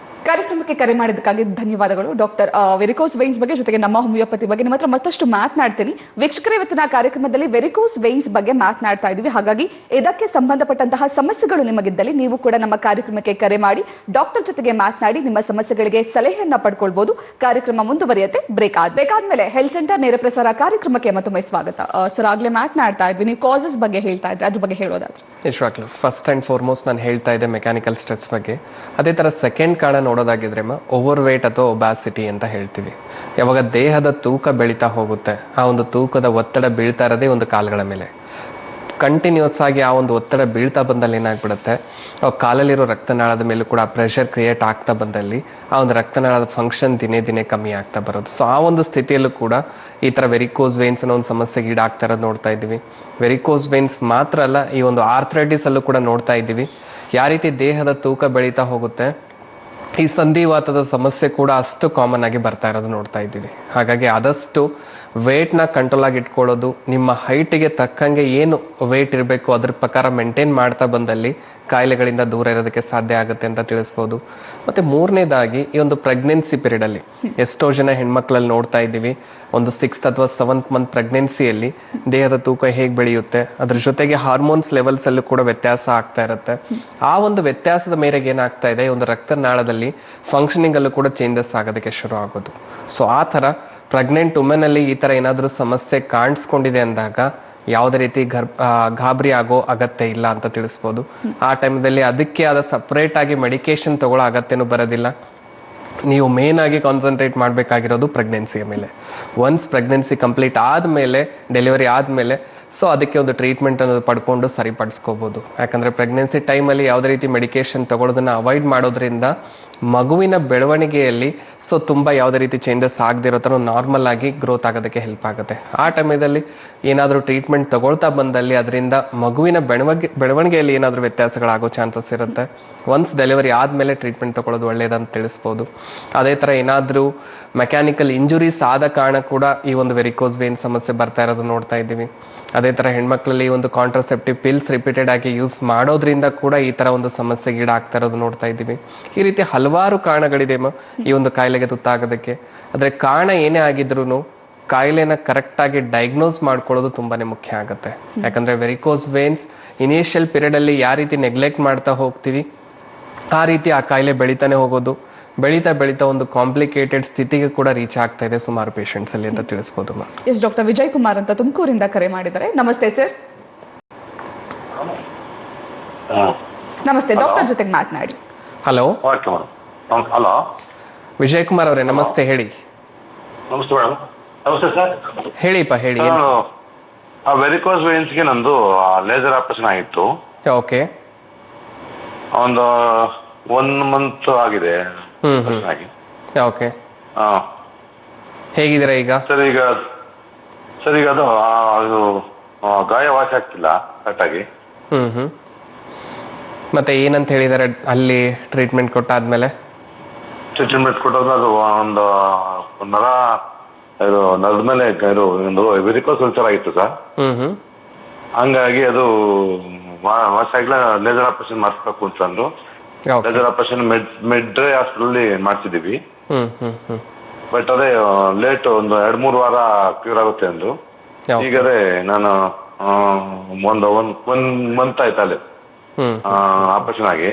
ಕಾರ್ಯಕ್ರಮಕ್ಕೆ ಕರೆ ಮಾಡಿದ್ದಕ್ಕಾಗಿ ಧನ್ಯವಾದಗಳು. ಡಾಕ್ಟರ್, ವೆರಿಕೋಸ್ ವೈನ್ಸ್ ಬಗ್ಗೆ ಜೊತೆಗೆ ನಮ್ಮ ಹೋಮಿಯೋಪತಿ ಬಗ್ಗೆ ನಿಮ್ಮ ಹತ್ರ ಮತ್ತಷ್ಟು ಮಾತನಾಡ್ತೀನಿ. ವೀಕ್ಷಕರೇ, ಇವತ್ತಿನ ಕಾರ್ಯಕ್ರಮದಲ್ಲಿ ವೆರಿಕೋಸ್ ವೈನ್ಸ್ ಬಗ್ಗೆ ಮಾತನಾಡ್ತಾ ಇದ್ದೀವಿ. ಹಾಗಾಗಿ ಇದಕ್ಕೆ ಸಂಬಂಧಪಟ್ಟಂತಹ ಸಮಸ್ಯೆಗಳು ನಿಮಗಿದ್ದಲ್ಲಿ ನೀವು ಕೂಡ ನಮ್ಮ ಕಾರ್ಯಕ್ರಮಕ್ಕೆ ಕರೆ ಮಾಡಿ ಡಾಕ್ಟರ್ ಜೊತೆಗೆ ಮಾತನಾಡಿ ನಿಮ್ಮ ಸಮಸ್ಯೆಗಳಿಗೆ ಸಲಹೆಯನ್ನ ಪಡ್ಕೊಳ್ಬಹುದು. ಕಾರ್ಯಕ್ರಮ ಮುಂದುವರಿಯುತ್ತೆ. ಬ್ರೇಕ್ ಆದ್ಮೇಲೆ ಹೆಲ್ತ್ ಸೆಂಟರ್ ನೇರ ಪ್ರಸಾರ ಕಾರ್ಯಕ್ರಮಕ್ಕೆ ಮತ್ತೊಮ್ಮೆ ಸ್ವಾಗತ. ಸರ್, ಆಗ್ಲೇ ಮಾತನಾಡ್ತಾ ಇದ್ವಿ, ನೀವು ಕಾಸಸ್ ಬಗ್ಗೆ ಹೇಳ್ತಾ ಇದ್ರೆ ಅದ್ರ ಬಗ್ಗೆ ಹೇಳೋದಾದ್ರೆ? ಇಶ್ವಾಗ್ಲೂ ಫಸ್ಟ್ ಆ್ಯಂಡ್ ಫಾರ್ಮೋಸ್ಟ್ ನಾನು ಹೇಳ್ತಾ ಇದ್ದೆ ಮೆಕ್ಯಾನಿಕಲ್ ಸ್ಟ್ರೆಸ್ ಬಗ್ಗೆ. ಅದೇ ಥರ ಸೆಕೆಂಡ್ ಕಾರಣ ನೋಡೋದಾಗಿದ್ರೆ ಓವರ್ ವೇಟ್ ಅಥವಾ ಒಬ್ಯಾಸಿಟಿ ಅಂತ ಹೇಳ್ತೀವಿ. ಯಾವಾಗ ದೇಹದ ತೂಕ ಬೆಳೀತಾ ಹೋಗುತ್ತೆ, ಆ ಒಂದು ತೂಕದ ಒತ್ತಡ ಬೀಳ್ತಾ ಇರೋದೇ ಒಂದು ಕಾಲುಗಳ ಮೇಲೆ. ಕಂಟಿನ್ಯೂಸ್ ಆಗಿ ಆ ಒಂದು ಒತ್ತಡ ಬೀಳ್ತಾ ಬಂದಲ್ಲಿ ಏನಾಗ್ಬಿಡುತ್ತೆ, ಕಾಲಲ್ಲಿರೋ ರಕ್ತನಾಳದ ಮೇಲೂ ಕೂಡ ಪ್ರೆಷರ್ ಕ್ರಿಯೇಟ್ ಆಗ್ತಾ ಬಂದಲ್ಲಿ ಆ ಒಂದು ರಕ್ತನಾಳದ ಫಂಕ್ಷನ್ ದಿನೇ ದಿನೇ ಕಮ್ಮಿ ಆಗ್ತಾ ಬರೋದು. ಸೊ ಆ ಒಂದು ಸ್ಥಿತಿಯಲ್ಲೂ ಕೂಡ ಈ ಥರ ವೆರಿಕೋಸ್ ವೇನ್ಸ್ ಅನ್ನೋ ಒಂದು ಸಮಸ್ಯೆಗೆ ಈಡಾಗ್ತಾ ಇರೋದು ನೋಡ್ತಾ ಇದ್ದೀವಿ. ವೆರಿಕೋಸ್ ವೇನ್ಸ್ ಮಾತ್ರ ಅಲ್ಲ, ಈ ಒಂದು ಆರ್ಥ್ರೈಟಿಸ್ ಅಲ್ಲೂ ಕೂಡ ನೋಡ್ತಾ ಇದ್ದೀವಿ. ಯಾವ ರೀತಿ ದೇಹದ ತೂಕ ಬೆಳೀತಾ ಹೋಗುತ್ತೆ, ಈ ಸಂಧಿವಾತದ ಸಮಸ್ಯೆ ಕೂಡ ಅಷ್ಟು ಕಾಮನ್ ಆಗಿ ಬರ್ತಾ ಇರೋದು ನೋಡ್ತಾ ಇದ್ದೀವಿ. ಹಾಗಾಗಿ ಆದಷ್ಟು ವೇಟ್ನ ಕಂಟ್ರೋಲ್ ಆಗಿ ಇಟ್ಕೊಳ್ಳೋದು, ನಿಮ್ಮ ಹೈಟಿಗೆ ತಕ್ಕಂಗೆ ಏನು ವೇಟ್ ಇರಬೇಕು ಅದ್ರ ಪ್ರಕಾರ ಮೇಂಟೈನ್ ಮಾಡ್ತಾ ಬಂದಲ್ಲಿ ಕಾಯಿಲೆಗಳಿಂದ ದೂರ ಇರೋದಕ್ಕೆ ಸಾಧ್ಯ ಆಗುತ್ತೆ ಅಂತ ತಿಳಿಸ್ಬೋದು. ಮತ್ತು ಮೂರನೇದಾಗಿ ಈ ಒಂದು ಪ್ರೆಗ್ನೆನ್ಸಿ ಪೀರಿಯಡಲ್ಲಿ ಎಷ್ಟೋ ಜನ ಹೆಣ್ಮಕ್ಳಲ್ಲಿ ನೋಡ್ತಾ ಇದ್ದೀವಿ, ಒಂದು 6th ಅಥವಾ 7th ಮಂತ್ ಪ್ರೆಗ್ನೆನ್ಸಿಯಲ್ಲಿ ದೇಹದ ತೂಕ ಹೇಗೆ ಬೆಳೆಯುತ್ತೆ, ಅದ್ರ ಜೊತೆಗೆ ಹಾರ್ಮೋನ್ಸ್ ಲೆವೆಲ್ಸಲ್ಲೂ ಕೂಡ ವ್ಯತ್ಯಾಸ ಆಗ್ತಾ ಇರುತ್ತೆ. ಆ ಒಂದು ವ್ಯತ್ಯಾಸದ ಮೇರೆಗೆ ಏನಾಗ್ತಾ ಇದೆ, ಒಂದು ರಕ್ತನಾಳದಲ್ಲಿ ಫಂಕ್ಷನಿಂಗಲ್ಲೂ ಕೂಡ ಚೇಂಜಸ್ ಆಗೋದಕ್ಕೆ ಶುರು ಆಗೋದು. ಸೊ ಆ ಥರ ಪ್ರೆಗ್ನೆಂಟ್ ವುಮೆನಲ್ಲಿ ಈ ಥರ ಏನಾದರೂ ಸಮಸ್ಯೆ ಕಾಣಿಸ್ಕೊಂಡಿದೆ ಅಂದಾಗ ಯಾವುದೇ ರೀತಿ ಗಾಬರಿ ಆಗೋ ಅಗತ್ಯ ಇಲ್ಲ ಅಂತ ತಿಳಿಸ್ಬೋದು. ಆ ಟೈಮಲ್ಲಿ ಅದಕ್ಕೆ ಆದ ಸಪ್ರೇಟ್ ಆಗಿ ಮೆಡಿಕೇಶನ್ ತಗೊಳ್ಳೋ ಅಗತ್ಯನೂ ಬರೋದಿಲ್ಲ. ನೀವು ಮೇನ್ ಆಗಿ ಕಾನ್ಸಂಟ್ರೇಟ್ ಮಾಡಬೇಕಾಗಿರೋದು ಪ್ರೆಗ್ನೆನ್ಸಿಯ ಮೇಲೆ. ಒನ್ಸ್ ಪ್ರೆಗ್ನೆನ್ಸಿ ಕಂಪ್ಲೀಟ್ ಆದಮೇಲೆ, ಡೆಲಿವರಿ ಆದಮೇಲೆ ಸೊ ಅದಕ್ಕೆ ಒಂದು ಟ್ರೀಟ್ಮೆಂಟ್ ಅನ್ನೋದು ಪಡ್ಕೊಂಡು ಸರಿಪಡಿಸ್ಕೋಬೋದು. ಯಾಕಂದರೆ ಪ್ರೆಗ್ನೆನ್ಸಿ ಟೈಮಲ್ಲಿ ಯಾವುದೇ ರೀತಿ ಮೆಡಿಕೇಶನ್ ತಗೊಳ್ಳೋದನ್ನು ಅವಾಯ್ಡ್ ಮಾಡೋದ್ರಿಂದ ಮಗುವಿನ ಬೆಳವಣಿಗೆಯಲ್ಲಿ ಸೊ ತುಂಬ ಯಾವುದೇ ರೀತಿ ಚೇಂಜಸ್ ಆಗದಿರೋ ಥರ ನಾರ್ಮಲ್ ಆಗಿ ಗ್ರೋತ್ ಆಗೋದಕ್ಕೆ ಹೆಲ್ಪ್ ಆಗುತ್ತೆ. ಆ ಟೈಮಲ್ಲಿ ಏನಾದರೂ ಟ್ರೀಟ್ಮೆಂಟ್ ತಗೊಳ್ತಾ ಬಂದಲ್ಲಿ ಅದರಿಂದ ಮಗುವಿನ ಬೆಳವಣಿಗೆಯಲ್ಲಿ ಏನಾದರೂ ವ್ಯತ್ಯಾಸಗಳಾಗೋ ಚಾನ್ಸಸ್ ಇರುತ್ತೆ. ಒನ್ಸ್ ಡೆಲಿವರಿ ಆದಮೇಲೆ ಟ್ರೀಟ್ಮೆಂಟ್ ತಗೊಳ್ಳೋದು ಒಳ್ಳೆಯದಂತ ತಿಳಿಸ್ಬೋದು. ಅದೇ ಥರ ಏನಾದರೂ ಮೆಕ್ಯಾನಿಕಲ್ ಇಂಜುರೀಸ್ ಆದ ಕಾರಣ ಕೂಡ ಈ ಒಂದು ವೆರಿಕೋಸ್ ವೇನ್ ಸಮಸ್ಯೆ ಬರ್ತಾ ಇರೋದು ನೋಡ್ತಾ ಇದ್ದೀವಿ. ಅದೇ ಥರ ಹೆಣ್ಮಕ್ಳಲ್ಲಿ ಒಂದು ಕಾಂಟ್ರಸೆಪ್ಟಿವ್ ಪಿಲ್ಸ್ ರಿಪೀಟೆಡ್ ಆಗಿ ಯೂಸ್ ಮಾಡೋದ್ರಿಂದ ಕೂಡ ಈ ಥರ ಒಂದು ಸಮಸ್ಯೆಗೆ ಈಡಾಗ್ತಾ ಇರೋದು ನೋಡ್ತಾ ಇದ್ದೀವಿ. ಈ ರೀತಿ ಹಲವಾರು ಕಾರಣಗಳಿದೆ ಈ ಒಂದು ಕಾಯಿಲೆಗೆ ತುತ್ತಾಗೋದಕ್ಕೆ. ಆದರೆ ಕಾರಣ ಏನೇ ಆಗಿದ್ರೂ ಕಾಯಿಲೆನ ಕರೆಕ್ಟಾಗಿ ಡಯಾಗ್ನೋಸ್ ಮಾಡ್ಕೊಳ್ಳೋದು ತುಂಬಾ ಮುಖ್ಯ ಆಗುತ್ತೆ. ಯಾಕಂದರೆ ವೆರಿಕೋಸ್ ವೇನ್ಸ್ ಇನಿಷಿಯಲ್ ಪೀರಿಯಡಲ್ಲಿ ಯಾವ ರೀತಿ ನೆಗ್ಲೆಕ್ಟ್ ಮಾಡ್ತಾ ಹೋಗ್ತೀವಿ ಆ ರೀತಿ ಆ ಕಾಯಿಲೆ ಬೆಳೀತಾನೆ ಹೋಗೋದು, ಬೆಳೀತಾ ಬೆಳೀತಾ ಒಂದು ಕಾಂಪ್ಲಿಕೇಟೆಡ್ ಸ್ಥಿತಿಗೆ ಕೂಡ ರೀಚ್ ಆಗ್ತಾ ಇದೆ ಸುಮಾರು ಪೇಷಂಟ್ಸಲ್ಲಿ ಅಂತ ತಿಳಿಸ್ಬೋದು. ಎಸ್, ಡಾಕ್ಟರ್ ವಿಜಯ್ ಕುಮಾರ್ ಅಂತ ತುಮಕೂರಿಂದ ಕರೆ ಮಾಡಿದ್ದಾರೆ. ನಮಸ್ತೆ ಸರ್. ನಮಸ್ತೆ, ಡಾಕ್ಟರ್ ಜೊತೆಗೆ ಮಾತನಾಡಿ. ಹಲೋ ಹಲೋ, ವಿಜಯ್ ಕುಮಾರ್ ಅವರೇ ನಮಸ್ತೆ, ಹೇಳಿ. ನಮಸ್ತೆ ಮೇಡಮ್. ನಮಸ್ತೆ ಸರ್. ಹೇಳಿಪ್ಪ, ಹೇಳಿ. ವೆರಿಕೋಸ್ ವೇನ್ಸ್ಗೆ ನಂದು ಲೇಸರ್ ಆಪರೇಷನ್ ಆಗಿತ್ತು. ಓಕೆ. ಒಂದು 1 ಮಂತ್ ಆಗಿದೆ ಆಗಿ. ಓಕೆ. ಹೇಗಿದ್ದೀರಾ ಈಗ? ಸರ್ ಈಗ ಅದು ಗಾಯ ವಾಸಿ ಆಗ್ತಿಲ್ಲ ಕರೆಕ್ಟಾಗಿ. ಮತ್ತೆ ಏನಂತ ಹೇಳಿದಾರೆ ಅಲ್ಲಿ ಟ್ರೀಟ್ಮೆಂಟ್ ಕೊಟ್ಟಾದ್ಮೇಲೆ? ಟ್ರೀಟ್ಮೆಂಟ್ ಕೊಟ್ಟೋದು ಅದು ಒಂದು ನರದ ಮೇಲೆ ಒಂದು ವೆರಿಕೋಸ್ ಅಲ್ಸರ್ ಆಗಿತ್ತು ಸರ್. ಹಂಗಾಗಿ ಅದು ವಾಸಿ ಆಗಿಲ್ಲ, ಲೇಸರ್ ಆಪರೇಷನ್ ಮಾಡಿಸ್ಬೇಕು ಅಂತಂದ್ರು. ಲೇಸರ್ ಆಪರೇಷನ್ ಮೆಡ್ರೆ ಹಾಸ್ಪಿಟಲ್ ಮಾಡ್ತಿದೀವಿ. ಬಟ್ ಅದೇ ಲೇಟ್ ಒಂದು 2-3 ವಾರ ಕ್ಯೂರ್ ಆಗುತ್ತೆ ಅಂದ್ರು. ಈಗದೇ ನಾನು ಒಂದ್ ಮಂತ್ ಆಯ್ತು ಅಲ್ಲಿ ಆಪರೇಷನ್ ಆಗಿ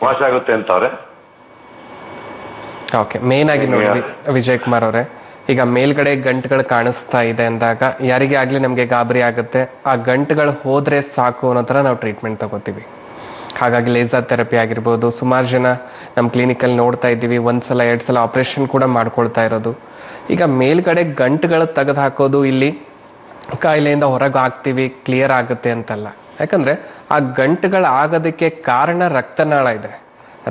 ವಾಸಿ ಆಗುತ್ತೆ ಅಂತವ್ರೆ. ಓಕೆ. ಮೇನ್ ಆಗಿ ನೋಡಿ ವಿಜಯ್ ಕುಮಾರ್ ಅವರೇ, ಈಗ ಮೇಲ್ಗಡೆ ಗಂಟುಗಳು ಕಾಣಿಸ್ತಾ ಇದೆ ಅಂದಾಗ ಯಾರಿಗೆ ಆಗ್ಲಿ ನಮಗೆ ಗಾಬರಿ ಆಗುತ್ತೆ. ಆ ಗಂಟುಗಳು ಹೋದ್ರೆ ಸಾಕು ಅನ್ನೋ ಥರ ನಾವು ಟ್ರೀಟ್ಮೆಂಟ್ ತಗೋತೀವಿ. ಹಾಗಾಗಿ ಲೇಸರ್ ಥೆರಪಿ ಆಗಿರ್ಬೋದು, ಸುಮಾರು ಜನ ನಮ್ಮ ಕ್ಲಿನಿಕಲ್ಲಿ ನೋಡ್ತಾ ಇದ್ದೀವಿ 1 ಸಲ 2 ಸಲ ಆಪ್ರೇಷನ್ ಕೂಡ ಮಾಡ್ಕೊಳ್ತಾ ಇರೋದು. ಈಗ ಮೇಲ್ಗಡೆ ಗಂಟುಗಳು ತೆಗೆದು ಹಾಕೋದು ಇಲ್ಲಿ ಕಾಯಿಲೆಯಿಂದ ಹೊರಗೆ ಆಗ್ತೀವಿ ಕ್ಲಿಯರ್ ಆಗುತ್ತೆ ಅಂತಲ್ಲ. ಯಾಕಂದರೆ ಆ ಗಂಟುಗಳು ಆಗೋದಕ್ಕೆ ಕಾರಣ ರಕ್ತನಾಳ ಇದೆ.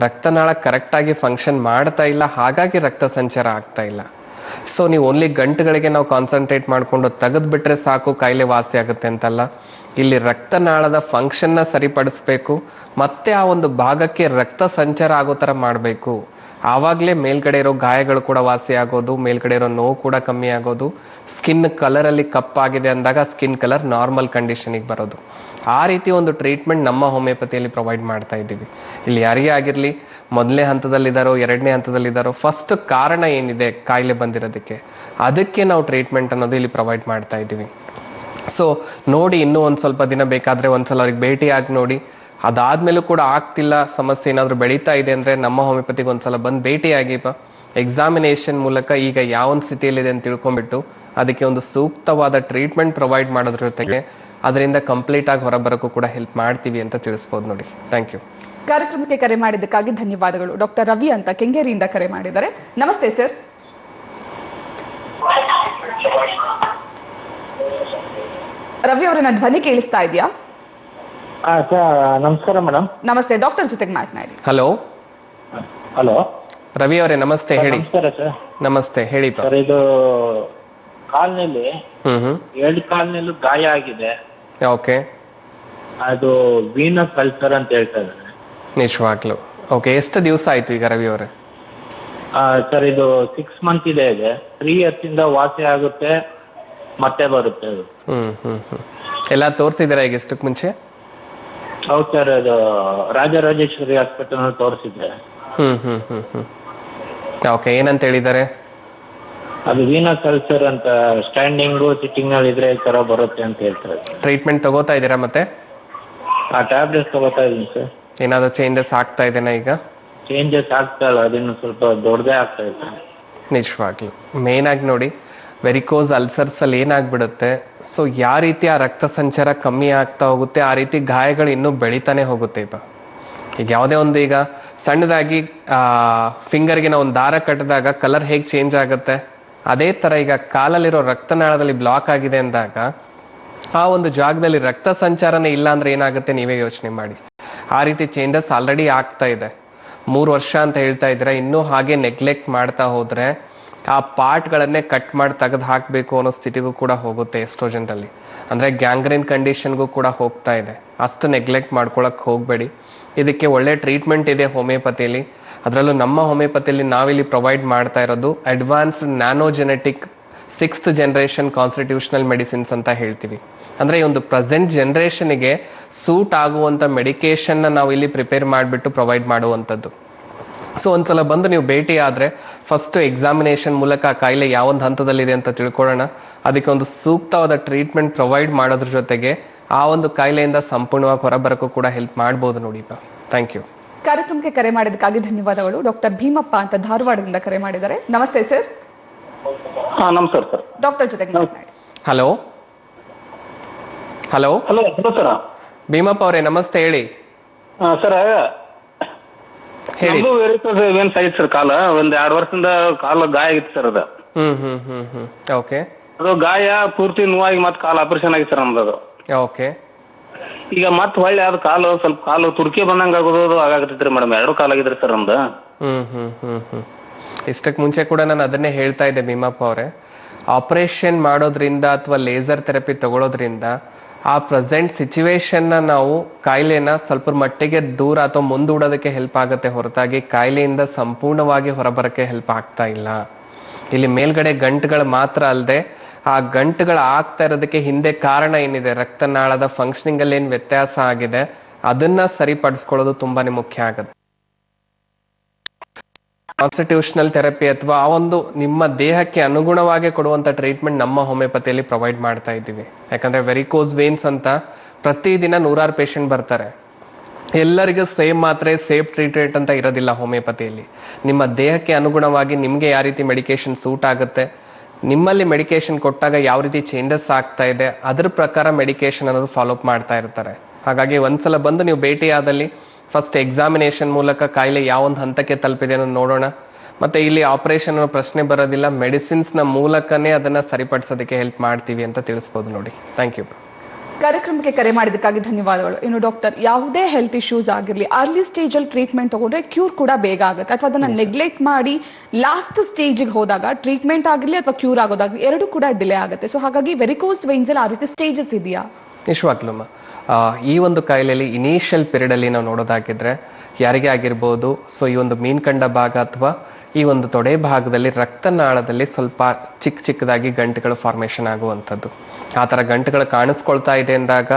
ರಕ್ತನಾಳ ಕರೆಕ್ಟಾಗಿ ಫಂಕ್ಷನ್ ಮಾಡ್ತಾ ಇಲ್ಲ, ಹಾಗಾಗಿ ರಕ್ತ ಸಂಚಾರ ಆಗ್ತಾ ಇಲ್ಲ. ಸೊ ನೀವು ಓನ್ಲಿ ಗಂಟುಗಳಿಗೆ ನಾವು ಕಾನ್ಸಂಟ್ರೇಟ್ ಮಾಡಿಕೊಂಡು ತೆಗೆದುಬಿಟ್ರೆ ಸಾಕು ಕಾಯಿಲೆ ವಾಸಿ ಆಗುತ್ತೆ ಅಂತಲ್ಲ. ಇಲ್ಲಿ ರಕ್ತನಾಳದ ಫಂಕ್ಷನ್ನ ಸರಿಪಡಿಸ್ಬೇಕು, ಮತ್ತೆ ಆ ಒಂದು ಭಾಗಕ್ಕೆ ರಕ್ತ ಸಂಚಾರ ಆಗೋ ಥರ ಮಾಡಬೇಕು. ಆವಾಗಲೇ ಮೇಲ್ಗಡೆ ಇರೋ ಗಾಯಗಳು ಕೂಡ ವಾಸಿ ಆಗೋದು, ಮೇಲ್ಗಡೆ ಇರೋ ನೋವು ಕೂಡ ಕಮ್ಮಿ ಆಗೋದು. ಸ್ಕಿನ್ ಕಲರಲ್ಲಿ ಕಪ್ಪಾಗಿದೆ ಅಂದಾಗ ಸ್ಕಿನ್ ಕಲರ್ ನಾರ್ಮಲ್ ಕಂಡೀಷನಿಗೆ ಬರೋದು. ಆ ರೀತಿ ಒಂದು ಟ್ರೀಟ್ಮೆಂಟ್ ನಮ್ಮ ಹೋಮಿಯೋಪತಿಯಲ್ಲಿ ಪ್ರೊವೈಡ್ ಮಾಡ್ತಾ ಇದ್ದೀವಿ. ಇಲ್ಲಿ ಯಾರಿಗೇ ಆಗಿರಲಿ, ಮೊದಲನೇ ಹಂತದಲ್ಲಿದ್ದಾರೋ 2ನೇ ಹಂತದಲ್ಲಿದ್ದಾರೋ, ಫಸ್ಟ್ ಕಾರಣ ಏನಿದೆ ಕಾಯಿಲೆ ಬಂದಿರೋದಕ್ಕೆ, ಅದಕ್ಕೆ ನಾವು ಟ್ರೀಟ್ಮೆಂಟ್ ಅನ್ನೋದು ಇಲ್ಲಿ ಪ್ರೊವೈಡ್ ಮಾಡ್ತಾ ಇದ್ದೀವಿ. ಸೊ ನೋಡಿ, ಇನ್ನೂ ಒಂದು ಸ್ವಲ್ಪ ದಿನ ಬೇಕಾದರೆ ಒಂದ್ಸಲ ಅವ್ರಿಗೆ ಭೇಟಿಯಾಗಿ ನೋಡಿ. ಅದಾದಮೇಲೂ ಕೂಡ ಆಗ್ತಿಲ್ಲ, ಸಮಸ್ಯೆ ಏನಾದರೂ ಬೆಳೀತಾ ಇದೆ ಅಂದರೆ ನಮ್ಮ ಹೋಮಿಯೋಪತಿಗೆ ಒಂದ್ಸಲ ಬಂದು ಭೇಟಿಯಾಗಿ ಎಕ್ಸಾಮಿನೇಷನ್ ಮೂಲಕ ಈಗ ಯಾವೊಂದು ಸ್ಥಿತಿಯಲ್ಲಿದೆ ಅಂತ ತಿಳ್ಕೊಂಡ್ಬಿಟ್ಟು ಅದಕ್ಕೆ ಒಂದು ಸೂಕ್ತವಾದ ಟ್ರೀಟ್ಮೆಂಟ್ ಪ್ರೊವೈಡ್ ಮಾಡೋದ್ರ ಜೊತೆಗೆ ಅದರಿಂದ ಕಂಪ್ಲೀಟ್ ಆಗಿ ಹೊರಬರೋಕ್ಕೂ ಕೂಡ ಹೆಲ್ಪ್ ಮಾಡ್ತೀವಿ ಅಂತ ತಿಳಿಸ್ಬೋದು ನೋಡಿ. Thank you. ಕಾರ್ಯಕ್ರಮಕ್ಕೆ ಕರೆ ಮಾಡಿದ್ದಕ್ಕಾಗಿ ಧನ್ಯವಾದಗಳು. ಡಾಕ್ಟರ್ ರವಿ ಅಂತ ಕೆಂಗೇರಿಯಿಂದ ಕರೆ ಮಾಡಿದ್ದಾರೆ. ನಮಸ್ತೆ ಸರ್. ರವಿ ಅವರ ಧ್ವನಿ ಕೇಳಿಸ್ತಾ ಇದೆಯಾ? ನಮಸ್ಕಾರ ಮೇಡಮ್. ನಮಸ್ತೆ, ಡಾಕ್ಟರ್ ಜೊತೆಗೆ ಮಾತನಾಡಿ. ಹಲೋ. ಹಲೋ ರವಿ ಅವರೇ ನಮಸ್ತೆ, ಹೇಳಿ. ನಮಸ್ಕಾರ ಸರ್. ನಮಸ್ತೆ, ಹೇಳಿ. ಸರ್, ಇದು ಕಾಲ್ನಲ್ಲಿ 2 ಕಾಲ್ನಲ್ಲೂ ಗಾಯ ಆಗಿದೆ. ಓಕೆ. ಅದು ವೀನಸ್ ಅಲ್ಸರ್ ಅಂತ ಹೇಳ್ತಾ ಇದ್ದಾರೆ. ನಿಜವಾಗ್ಲು? ಓಕೆ. ಎಷ್ಟು ದಿವಸ ಆಯ್ತು ಈಗ ರವಿ ಅವರೇ? ಸರ್, ಇದು 6 ಮಂತ್ ಇದೆ. 3 years ಇಂದ ವಾಸಿ ಆಗುತ್ತೆ, ಮತ್ತೆ ಬರುತ್ತೆ ಅದು. ಎಲ್ಲ ತೋರಿಸಿದ್ದೀರಾ ಈಗ ಎಷ್ಟಕ್ಕೆ ಮುಂಚೆ? ಹೌದು ಸರ್, ಅದು ರಾಜರಾಜೇಶ್ವರಿ ಹಾಸ್ಪಿಟಲ್ ನಲ್ಲಿ ತೋರಿಸಿದ್ದೆ. ಓಕೆ. ಏನಂತ ಹೇಳಿದ್ದಾರೆ? ಅದು ವೀನಸ್ ಅಲ್ಸರ್ ಅಂತ, ಸ್ಟ್ಯಾಂಡಿಂಗು ಸಿಟ್ಟಿಂಗ್ ನಲ್ಲಿ ಇದ್ರೆ ಈ ತರ ಬರುತ್ತೆ ಅಂತ ಹೇಳ್ತಾರೆ. ಟ್ರೀಟ್ಮೆಂಟ್ ತಗೋತಾ ಇದ್ದೀರಾ ಮತ್ತೆ? ಆ ಟ್ಯಾಬ್ಲೆಟ್ಸ್ ತಗೋತಾ ಇದೀನಿ ಸರ್. ಏನಾದರೂ ಚೇಂಜಸ್ ಆಗ್ತಾ ಇದೆನಾ ಈಗ? ಚೇಂಜಸ್ ಆಗ್ತಾ ಇಲ್ಲ, ಅದಿನ್ನು ಸ್ವಲ್ಪ ದೊಡ್ಡದೇ ಆಗ್ತಾ ಇದೆ. ನಿಜವಾಗ್ಲು ಮೇನ್ ಆಗಿ ನೋಡಿ, ವೆರಿಕೋಸ್ ಅಲ್ಸರ್ಸಲ್ಲಿ ಏನಾಗ್ಬಿಡುತ್ತೆ, ಸೊ ಯಾವ ರೀತಿ ಆ ರಕ್ತ ಸಂಚಾರ ಕಮ್ಮಿ ಆಗ್ತಾ ಹೋಗುತ್ತೆ ಆ ರೀತಿ ಗಾಯಗಳು ಇನ್ನೂ ಬೆಳೀತಾನೆ ಹೋಗುತ್ತೆ. ಈಗ ಯಾವುದೇ ಒಂದು ಈಗ ಸಣ್ಣದಾಗಿ ಫಿಂಗರ್ಗೆ ನಾವು ಒಂದು ದಾರ ಕಟ್ಟಿದಾಗ ಕಲರ್ ಹೇಗೆ ಚೇಂಜ್ ಆಗುತ್ತೆ, ಅದೇ ಥರ ಈಗ ಕಾಲಲ್ಲಿರೋ ರಕ್ತನಾಳದಲ್ಲಿ ಬ್ಲಾಕ್ ಆಗಿದೆ ಅಂದಾಗ ಆ ಒಂದು ಜಾಗದಲ್ಲಿ ರಕ್ತ ಸಂಚಾರನೇ ಇಲ್ಲ ಅಂದರೆ ಏನಾಗುತ್ತೆ ನೀವೇ ಯೋಚನೆ ಮಾಡಿ. ಆ ರೀತಿ ಚೇಂಜಸ್ ಆಲ್ರೆಡಿ ಆಗ್ತಾ ಇದೆ. 3 ವರ್ಷ ಅಂತ ಹೇಳ್ತಾ ಇದ್ದೀರಾ, ಇನ್ನೂ ಹಾಗೆ ನೆಗ್ಲೆಕ್ಟ್ ಮಾಡ್ತಾ ಹೋದರೆ ಆ ಪಾರ್ಟ್ಗಳನ್ನೇ ಕಟ್ ಮಾಡಿ ತೆಗೆದು ಹಾಕಬೇಕು ಅನ್ನೋ ಸ್ಥಿತಿಗೂ ಕೂಡ ಹೋಗುತ್ತೆ ಎಷ್ಟೋ ಜನರಲ್ಲಿ. ಅಂದರೆ ಗ್ಯಾಂಗ್ರೀನ್ ಕಂಡೀಷನ್ಗೂ ಕೂಡ ಹೋಗ್ತಾ ಇದೆ. ಅಷ್ಟು ನೆಗ್ಲೆಕ್ಟ್ ಮಾಡ್ಕೊಳಕ್ಕೆ ಹೋಗಬೇಡಿ. ಇದಕ್ಕೆ ಒಳ್ಳೆ ಟ್ರೀಟ್ಮೆಂಟ್ ಇದೆ ಹೋಮಿಯೋಪತಿಯಲ್ಲಿ. ಅದರಲ್ಲೂ ನಮ್ಮ ಹೋಮಿಯೋಪತಿಯಲ್ಲಿ ನಾವಿಲ್ಲಿ ಪ್ರೊವೈಡ್ ಮಾಡ್ತಾ ಇರೋದು advanced nanogenetic 6th generation constitutional medicines ಅಂತ ಹೇಳ್ತೀವಿ. ಅಂದರೆ ಈ ಒಂದು ಪ್ರೆಸೆಂಟ್ ಜನ್ರೇಷನ್ಗೆ ಸೂಟ್ ಆಗುವಂಥ ಮೆಡಿಕೇಷನ್ನ ನಾವು ಇಲ್ಲಿ ಪ್ರಿಪೇರ್ ಮಾಡಿಬಿಟ್ಟು ಪ್ರೊವೈಡ್ ಮಾಡುವಂಥದ್ದು. ಸೊ ಒಂದ್ಸಲ ಬಂದು ನೀವು ಭೇಟಿ ಆದರೆ ಫಸ್ಟು ಎಕ್ಸಾಮಿನೇಷನ್ ಮೂಲಕ ಆ ಕಾಯಿಲೆ ಯಾವೊಂದು ಹಂತದಲ್ಲಿದೆ ಅಂತ ತಿಳ್ಕೊಳ್ಳೋಣ, ಅದಕ್ಕೆ ಒಂದು ಸೂಕ್ತವಾದ ಟ್ರೀಟ್ಮೆಂಟ್ ಪ್ರೊವೈಡ್ ಮಾಡೋದ್ರ ಜೊತೆಗೆ ಆ ಒಂದು ಕಾಯಿಲೆಯಿಂದ ಸಂಪೂರ್ಣವಾಗಿ ಹೊರಬರೋಕ್ಕೂ ಕೂಡ ಹೆಲ್ಪ್ ಮಾಡ್ಬೋದು ನೋಡಿಪ್ಪ. Thank you. ಕಾರ್ಯಕ್ರಮಕ್ಕೆ ಕರೆ ಮಾಡಿದ್ದಕ್ಕಾಗಿ ಧನ್ಯವಾದಗಳು. ಡಾಕ್ಟರ್ ಭೀಮಪ್ಪ ಅಂತ ಧಾರವಾಡದಿಂದ ಕರೆ ಮಾಡಿದ್ದಾರೆ. ನಮಸ್ತೆ ಸರ್. ನಮಸ್ಕಾರ ಸರ್. ಡಾಕ್ಟರ್ ಜೊತೆಗೆ ಮಾತನಾಡಿ. Hello hello hello hello sir. Bhimappa ಅವರೇ ನಮಸ್ತೆ, ಹೇಳಿ. ಸರ್ ಹೇಳಿ. ವೇನ್ಸ್ ಆಗಿತ್ತು ಸರ್, ಕಾಲ ಒಂದ್ 2 ವರ್ಷದಿಂದ ಕಾಲ ಗಾಯ ಆಗಿತ್ತು ಸರ್. ಅದು ಓಕೆ. ಅದು ಗಾಯ ಪೂರ್ತಿ ನೋವಾಗಿ ಮತ್ತೆ ಕಾಲು ಆಪರೇಷನ್ ಆಗಿತ್ತು ಸರ್ ನಮ್ದು. ಅದು ಓಕೆ. ಈಗ ಮತ್ತೆ ಹೊಳ್ಳಿ ಅದು ಕಾಲು ಸ್ವಲ್ಪ ಕಾಲು ತುರ್ಕಿ ಬಂದಂಗ ಆಗೋದು ಆಗಾಗತ್ತೈತ್ರಿ ಮೇಡಮ್. 2 ಕಾಲ್ ಆಗಿದ್ರಿ ಸರ್ ನಮ್ದು. ಇಷ್ಟಕ್ಕೆ ಮುಂಚೆ ಕೂಡ ನಾನು ಅದನ್ನೇ ಹೇಳ್ತಾ ಇದ್ದೆ ಭೀಮಪ್ಪ ಅವರೇ, ಆಪರೇಷನ್ ಮಾಡೋದ್ರಿಂದ ಅಥವಾ ಲೇಸರ್ ಥೆರಪಿ ತಗೊಳ್ಳೋದ್ರಿಂದ ಆ ಪ್ರೆಸೆಂಟ್ ಸಿಚುವೇಶನ್ನ ನಾವು ಕಾಯಿಲೆನ ಸ್ವಲ್ಪ ಮಟ್ಟಿಗೆ ದೂರ ಅಥವಾ ಮುಂದೂಡೋದಕ್ಕೆ ಹೆಲ್ಪ್ ಆಗುತ್ತೆ ಹೊರತಾಗಿ ಕಾಯಿಲೆಯಿಂದ ಸಂಪೂರ್ಣವಾಗಿ ಹೊರಬರೋಕ್ಕೆ ಹೆಲ್ಪ್ ಆಗ್ತಾ ಇಲ್ಲ. ಇಲ್ಲಿ ಮೇಲ್ಗಡೆ ಗಂಟುಗಳು ಮಾತ್ರ ಅಲ್ಲದೆ ಆ ಗಂಟುಗಳು ಆಗ್ತಾ ಇರೋದಕ್ಕೆ ಹಿಂದೆ ಕಾರಣ ಏನಿದೆ, ರಕ್ತನಾಳದ ಫಂಕ್ಷನಿಂಗ್ ಅಲ್ಲಿ ಏನು ವ್ಯತ್ಯಾಸ ಆಗಿದೆ ಅದನ್ನ ಸರಿಪಡಿಸ್ಕೊಳ್ಳೋದು ತುಂಬಾನೇ ಮುಖ್ಯ ಆಗುತ್ತೆ. ಕಾನ್ಸ್ಟಿಟ್ಯೂಷನಲ್ ಥೆರಪಿ ಅಥವಾ ಆ ಒಂದು ನಿಮ್ಮ ದೇಹಕ್ಕೆ ಅನುಗುಣವಾಗಿ ಕೊಡುವಂತ ಟ್ರೀಟ್ಮೆಂಟ್ ನಮ್ಮ ಹೋಮಿಯೋಪತಿಯಲ್ಲಿ ಪ್ರೊವೈಡ್ ಮಾಡ್ತಾ ಇದ್ದೀವಿ. ಯಾಕಂದ್ರೆ ವೆರಿಕೋಸ್ ವೇನ್ಸ್ ಅಂತ ಪ್ರತಿದಿನ 100 ಪೇಷಂಟ್ ಬರ್ತಾರೆ. ಎಲ್ಲರಿಗೂ ಸೇಮ್ ಮಾತ್ರೆ ಸೇಫ್ ಟ್ರೀಟ್ಮೆಂಟ್ ಅಂತ ಇರೋದಿಲ್ಲ ಹೋಮಿಯೋಪತಿಯಲ್ಲಿ. ನಿಮ್ಮ ದೇಹಕ್ಕೆ ಅನುಗುಣವಾಗಿ ನಿಮಗೆ ಯಾವ ರೀತಿ ಮೆಡಿಕೇಶನ್ ಸೂಟ್ ಆಗುತ್ತೆ, ನಿಮ್ಮಲ್ಲಿ ಮೆಡಿಕೇಶನ್ ಕೊಟ್ಟಾಗ ಯಾವ ರೀತಿ ಚೇಂಜಸ್ ಆಗ್ತಾ ಇದೆ ಅದ್ರ ಪ್ರಕಾರ ಮೆಡಿಕೇಶನ್ ಅನ್ನೋದು ಫಾಲೋಅಪ್ ಮಾಡ್ತಾ ಇರ್ತಾರೆ. ಹಾಗಾಗಿ ಒಂದ್ಸಲ ಬಂದು ನೀವು ಭೇಟಿ ಆದಲ್ಲಿ ಫಸ್ಟ್ ಎಕ್ಸಾಮಿನೇಷನ್ ಮೂಲಕ ಕಾಯಿಲೆ ಯಾವೊಂದು ಹಂತಕ್ಕೆ ತಲುಪಿದೆ ಅನ್ನೋದು ನೋಡೋಣ. ಮತ್ತೆ ಇಲ್ಲಿ ಆಪರೇಷನ್ ಪ್ರಶ್ನೆ ಬರೋದಿಲ್ಲ, ಮೆಡಿಸಿನ್ಸ್ನ ಮೂಲಕನೇ ಅದನ್ನ ಸರಿಪಡಿಸೋದಕ್ಕೆ ಹೆಲ್ಪ್ ಮಾಡ್ತೀವಿ ಅಂತ ತಿಳಿಸ್ಬೋದು ನೋಡಿ. Thank you. ಕಾರ್ಯಕ್ರಮಕ್ಕೆ ಕರೆ ಮಾಡಿದ್ದಕ್ಕಾಗಿ ಧನ್ಯವಾದಗಳು. ಇನ್ನು ಡಾಕ್ಟರ್, ಯಾವುದೇ ಹೆಲ್ತ್ ಇಶ್ಯೂಸ್ ಆಗಿರಲಿ ಅರ್ಲಿ ಸ್ಟೇಜಲ್ಲಿ ಟ್ರೀಟ್ಮೆಂಟ್ ತಗೊಂಡ್ರೆ ಕ್ಯೂರ್ ಕೂಡ ಬೇಗ ಆಗುತ್ತೆ, ಅಥವಾ ಅದನ್ನು ನೆಗ್ಲೆಕ್ಟ್ ಮಾಡಿ ಲಾಸ್ಟ್ ಸ್ಟೇಜಿಗೆ ಹೋದಾಗ ಟ್ರೀಟ್ಮೆಂಟ್ ಆಗಿರಲಿ ಅಥವಾ ಕ್ಯೂರ್ ಆಗೋದಾಗಲಿ ಎರಡೂ ಕೂಡ ಡಿಲೇ ಆಗುತ್ತೆ. ಸೊ ಹಾಗಾಗಿ ವೆರಿಕೋಸ್ ವೇನ್ಸಲ್ಲಿ ಆ ರೀತಿ ಸ್ಟೇಜಸ್ ಇದೆಯಾ? ನಿಜವಾಗ್ಲೂ ಈ ಒಂದು ಕಾಯಿಲೆಯಲ್ಲಿ ಇನಿಷಿಯಲ್ ಪೀರಿಯಡಲ್ಲಿ ನಾವು ನೋಡೋದಾಗಿದ್ರೆ ಯಾರಿಗೆ ಆಗಿರ್ಬೋದು, ಸೊ ಈ ಒಂದು ಮೀನ್ಕಂಡ ಭಾಗ ಅಥವಾ ಈ ಒಂದು ತೊಡೆ ಭಾಗದಲ್ಲಿ ರಕ್ತನಾಳದಲ್ಲಿ ಸ್ವಲ್ಪ ಚಿಕ್ಕದಾಗಿ ಗಂಟುಗಳು ಫಾರ್ಮೇಷನ್ ಆಗುವಂಥದ್ದು. ಆ ಥರ ಗಂಟುಗಳು ಕಾಣಿಸ್ಕೊಳ್ತಾ ಇದೆ ಅಂದಾಗ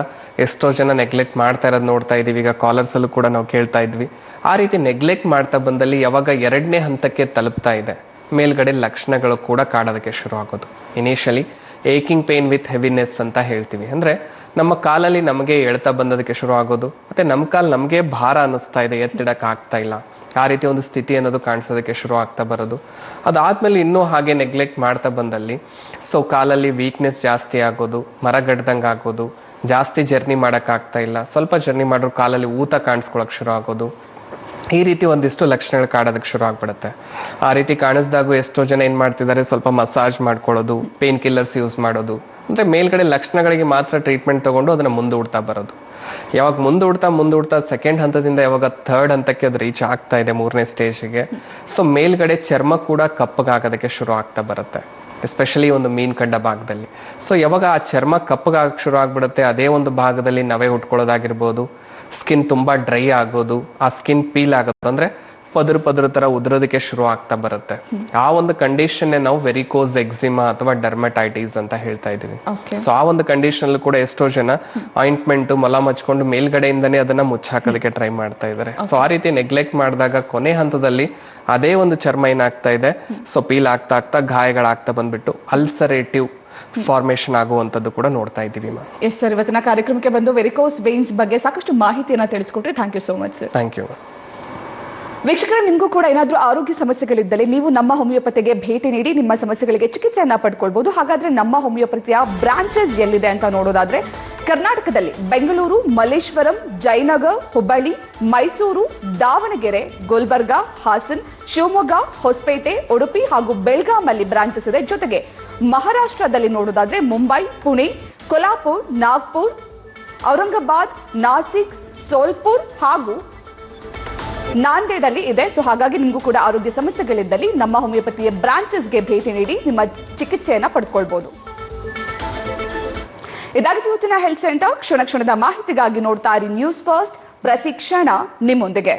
ಎಷ್ಟೋ ಜನ ನೆಗ್ಲೆಕ್ಟ್ ಮಾಡ್ತಾ ಇರೋದು ನೋಡ್ತಾ ಇದ್ದೀವಿ. ಈಗ ಕಾಲರ್ಸಲ್ಲೂ ಕೂಡ ನಾವು ಕೇಳ್ತಾ ಇದ್ವಿ. ಆ ರೀತಿ ನೆಗ್ಲೆಕ್ಟ್ ಮಾಡ್ತಾ ಬಂದಲ್ಲಿ ಯಾವಾಗ 2ನೇ ಹಂತಕ್ಕೆ ತಲುಪ್ತಾ ಇದೆ ಮೇಲ್ಗಡೆ ಲಕ್ಷಣಗಳು ಕೂಡ ಕಾಡೋದಕ್ಕೆ ಶುರು ಆಗೋದು. Initially aching pain with heaviness ಅಂತ ಹೇಳ್ತೀವಿ. ಅಂದರೆ ನಮ್ಮ ಕಾಲಲ್ಲಿ ನಮಗೆ ಎಳ್ತಾ ಬಂದೋದಕ್ಕೆ ಶುರು ಆಗೋದು, ಮತ್ತು ನಮ್ಮ ಕಾಲು ನಮಗೆ ಭಾರ ಅನ್ನಿಸ್ತಾ ಇದೆ, ಎತ್ತಿಡಕ್ಕೆ ಆಗ್ತಾ ಇಲ್ಲ, ಆ ರೀತಿ ಒಂದು ಸ್ಥಿತಿ ಅನ್ನೋದು ಕಾಣಿಸೋದಕ್ಕೆ ಶುರು ಆಗ್ತಾ ಬರೋದು. ಅದಾದ್ಮೇಲೆ ಇನ್ನೂ ಹಾಗೆ ನೆಗ್ಲೆಕ್ಟ್ ಮಾಡ್ತಾ ಬಂದಲ್ಲಿ ಸೊ ಕಾಲಲ್ಲಿ ವೀಕ್ನೆಸ್ ಜಾಸ್ತಿ ಆಗೋದು, ಮರಗಡ್ದಂಗೆ ಆಗೋದು, ಜಾಸ್ತಿ ಜರ್ನಿ ಮಾಡೋಕ್ಕಾಗ್ತಾ ಇಲ್ಲ, ಸ್ವಲ್ಪ ಜರ್ನಿ ಮಾಡಿದ್ರು ಕಾಲಲ್ಲಿ ಊತ ಕಾಣಿಸ್ಕೊಳಕ್ಕೆ ಶುರು ಆಗೋದು, ಈ ರೀತಿ ಒಂದಿಷ್ಟು ಲಕ್ಷಣಗಳು ಕಾಡೋದಕ್ಕೆ ಶುರು ಆಗ್ಬಿಡುತ್ತೆ. ಆ ರೀತಿ ಕಾಣಿಸ್ದಾಗೂ ಎಷ್ಟೋ ಜನ ಏನು ಮಾಡ್ತಿದ್ದಾರೆ, ಸ್ವಲ್ಪ ಮಸಾಜ್ ಮಾಡ್ಕೊಳ್ಳೋದು, ಪೇನ್ ಕಿಲ್ಲರ್ಸ್ ಯೂಸ್ ಮಾಡೋದು, ಅಂದರೆ ಮೇಲ್ಗಡೆ ಲಕ್ಷಣಗಳಿಗೆ ಮಾತ್ರ ಟ್ರೀಟ್ಮೆಂಟ್ ತೊಗೊಂಡು ಅದನ್ನು ಮುಂದೂಡ್ತಾ ಬರೋದು. ಯಾವಾಗ ಮುಂದೂಡ್ತಾ ಸೆಕೆಂಡ್ ಹಂತದಿಂದ ಯಾವಾಗ 3rd ಹಂತಕ್ಕೆ ಅದು ರೀಚ್ ಆಗ್ತಾ ಇದೆ, 3ನೇ ಸ್ಟೇಜಿಗೆ, ಸೊ ಮೇಲ್ಗಡೆ ಚರ್ಮ ಕೂಡ ಕಪ್ಪಗಾಗೋದಕ್ಕೆ ಶುರು ಆಗ್ತಾ ಬರುತ್ತೆ, ಎಸ್ಪೆಷಲಿ ಒಂದು ಮೀನ್ಕಂಡ ಭಾಗದಲ್ಲಿ. ಸೊ ಯಾವಾಗ ಆ ಚರ್ಮ ಕಪ್ಪಗಾಗಕ್ಕೆ ಶುರು ಆಗ್ಬಿಡುತ್ತೆ, ಅದೇ ಒಂದು ಭಾಗದಲ್ಲಿ ನವೆ ಹುಟ್ಕೊಳ್ಳೋದಾಗಿರ್ಬೋದು, ಸ್ಕಿನ್ ತುಂಬ ಡ್ರೈ ಆಗೋದು, ಆ ಸ್ಕಿನ್ ಪೀಲ್ ಆಗೋದು, ಅಂದರೆ ಪದ್ರ ಥರ ಉದುರೋದಕ್ಕೆ ಶುರು ಆಗ್ತಾ ಬರುತ್ತೆ. ಆ ಒಂದು ಕಂಡೀಷನ್ನೇ ನಾವು ವೆರಿಕೋಸ್ ಎಕ್ಸಿಮಾ ಅಥವಾ ಡರ್ಮಟೈಟಿಸ್ ಅಂತ ಹೇಳ್ತಾ ಇದೀವಿ. ಸೊ ಆ ಒಂದು ಕಂಡೀಷನ್ ಕೂಡ ಎಷ್ಟೋ ಜನ ಆಯಿಂಟ್ಮೆಂಟ್ ಮೊಲ ಮಚ್ಕೊಂಡು ಮೇಲ್ಗಡೆಯಿಂದನೇ ಅದನ್ನ ಮುಚ್ಚಾಕೋದಕ್ಕೆ ಟ್ರೈ ಮಾಡ್ತಾ ಇದ್ದಾರೆ. ಸೊ ಆ ರೀತಿ ನೆಗ್ಲೆಕ್ಟ್ ಮಾಡಿದಾಗ ಕೊನೆ ಹಂತದಲ್ಲಿ ಅದೇ ಒಂದು ಚರ್ಮ ಏನಾಗ್ತಾ ಇದೆ, ಸೊ ಪೀಲ್ ಆಗ್ತಾ ಗಾಯಗಳಾಗ್ತಾ ಬಂದ್ಬಿಟ್ಟು ಅಲ್ಸರೇಟಿವ್ ಫಾರ್ಮೇಷನ್ ಆಗುವಂಥದ್ದು ಕೂಡ ನೋಡ್ತಾ ಇದ್ದೀವಿ. ಎಸ್ ಸರ್, ಇವತ್ತಿನ ಕಾರ್ಯಕ್ರಮಕ್ಕೆ ಬಂದು ವೆರಿಕೋಸ್ ವೇನ್ಸ್ ಬಗ್ಗೆ ಸಾಕಷ್ಟು ಮಾಹಿತಿಯನ್ನು ತಿಳಿಸ್ಕೊಟ್ರಿ. Thank you so much sir. Thank you. ವೀಕ್ಷಕರೇ, ನಿಮಗೂ ಕೂಡ ಏನಾದರೂ ಆರೋಗ್ಯ ಸಮಸ್ಯೆಗಳಿದ್ದಲ್ಲಿ ನೀವು ನಮ್ಮ ಹೋಮಿಯೋಪತಿಗೆ ಭೇಟಿ ನೀಡಿ ನಿಮ್ಮ ಸಮಸ್ಯೆಗಳಿಗೆ ಚಿಕಿತ್ಸೆಯನ್ನು ಪಡ್ಕೊಳ್ಬಹುದು. ಹಾಗಾದ್ರೆ ನಮ್ಮ ಹೋಮಿಯೋಪತಿಯ ಬ್ರಾಂಚಸ್ ಎಲ್ಲಿದೆ ಅಂತ ನೋಡೋದಾದ್ರೆ ಕರ್ನಾಟಕದಲ್ಲಿ ಬೆಂಗಳೂರು, ಮಲ್ಲೇಶ್ವರಂ, ಜಯನಗರ್, ಹುಬ್ಬಳ್ಳಿ, ಮೈಸೂರು, ದಾವಣಗೆರೆ, ಗುಲ್ಬರ್ಗಾ, ಹಾಸನ್, ಶಿವಮೊಗ್ಗ, ಹೊಸಪೇಟೆ, ಉಡುಪಿ ಹಾಗೂ ಬೆಳಗಾಂನಲ್ಲಿ ಬ್ರಾಂಚಸ್ ಇದೆ. ಜೊತೆಗೆ ಮಹಾರಾಷ್ಟ್ರದಲ್ಲಿ ನೋಡೋದಾದ್ರೆ ಮುಂಬೈ, ಪುಣೆ, ಕೊಲ್ಹಾಪುರ್, ನಾಗ್ಪುರ್, ಔರಂಗಾಬಾದ್, ನಾಸಿಕ್, ಸೋಲ್ಪುರ್ ಹಾಗೂ ನಾಂದೇಡಲ್ಲಿ ಇದೆ. ಸೊ ಹಾಗಾಗಿ ನಿಮಗೂ ಕೂಡ ಆರೋಗ್ಯ ಸಮಸ್ಯೆಗಳಿದ್ದಲ್ಲಿ ನಮ್ಮ ಹೋಮಿಯೋಪತಿಯ ಬ್ರಾಂಚಸ್ಗೆ ಭೇಟಿ ನೀಡಿ ನಿಮ್ಮ ಚಿಕಿತ್ಸೆಯನ್ನು ಪಡೆದುಕೊಳ್ಬಹುದು. ಇದಾಗಿತ್ತು ಇವತ್ತಿನ ಹೆಲ್ತ್ ಸೆಂಟರ್. ಕ್ಷಣದ ಮಾಹಿತಿಗಾಗಿ ನೋಡ್ತಾ ಇರಿ ನ್ಯೂಸ್ ಫಸ್ಟ್, ಪ್ರತಿ ಕ್ಷಣ ನಿಮ್ಮೊಂದಿಗೆ.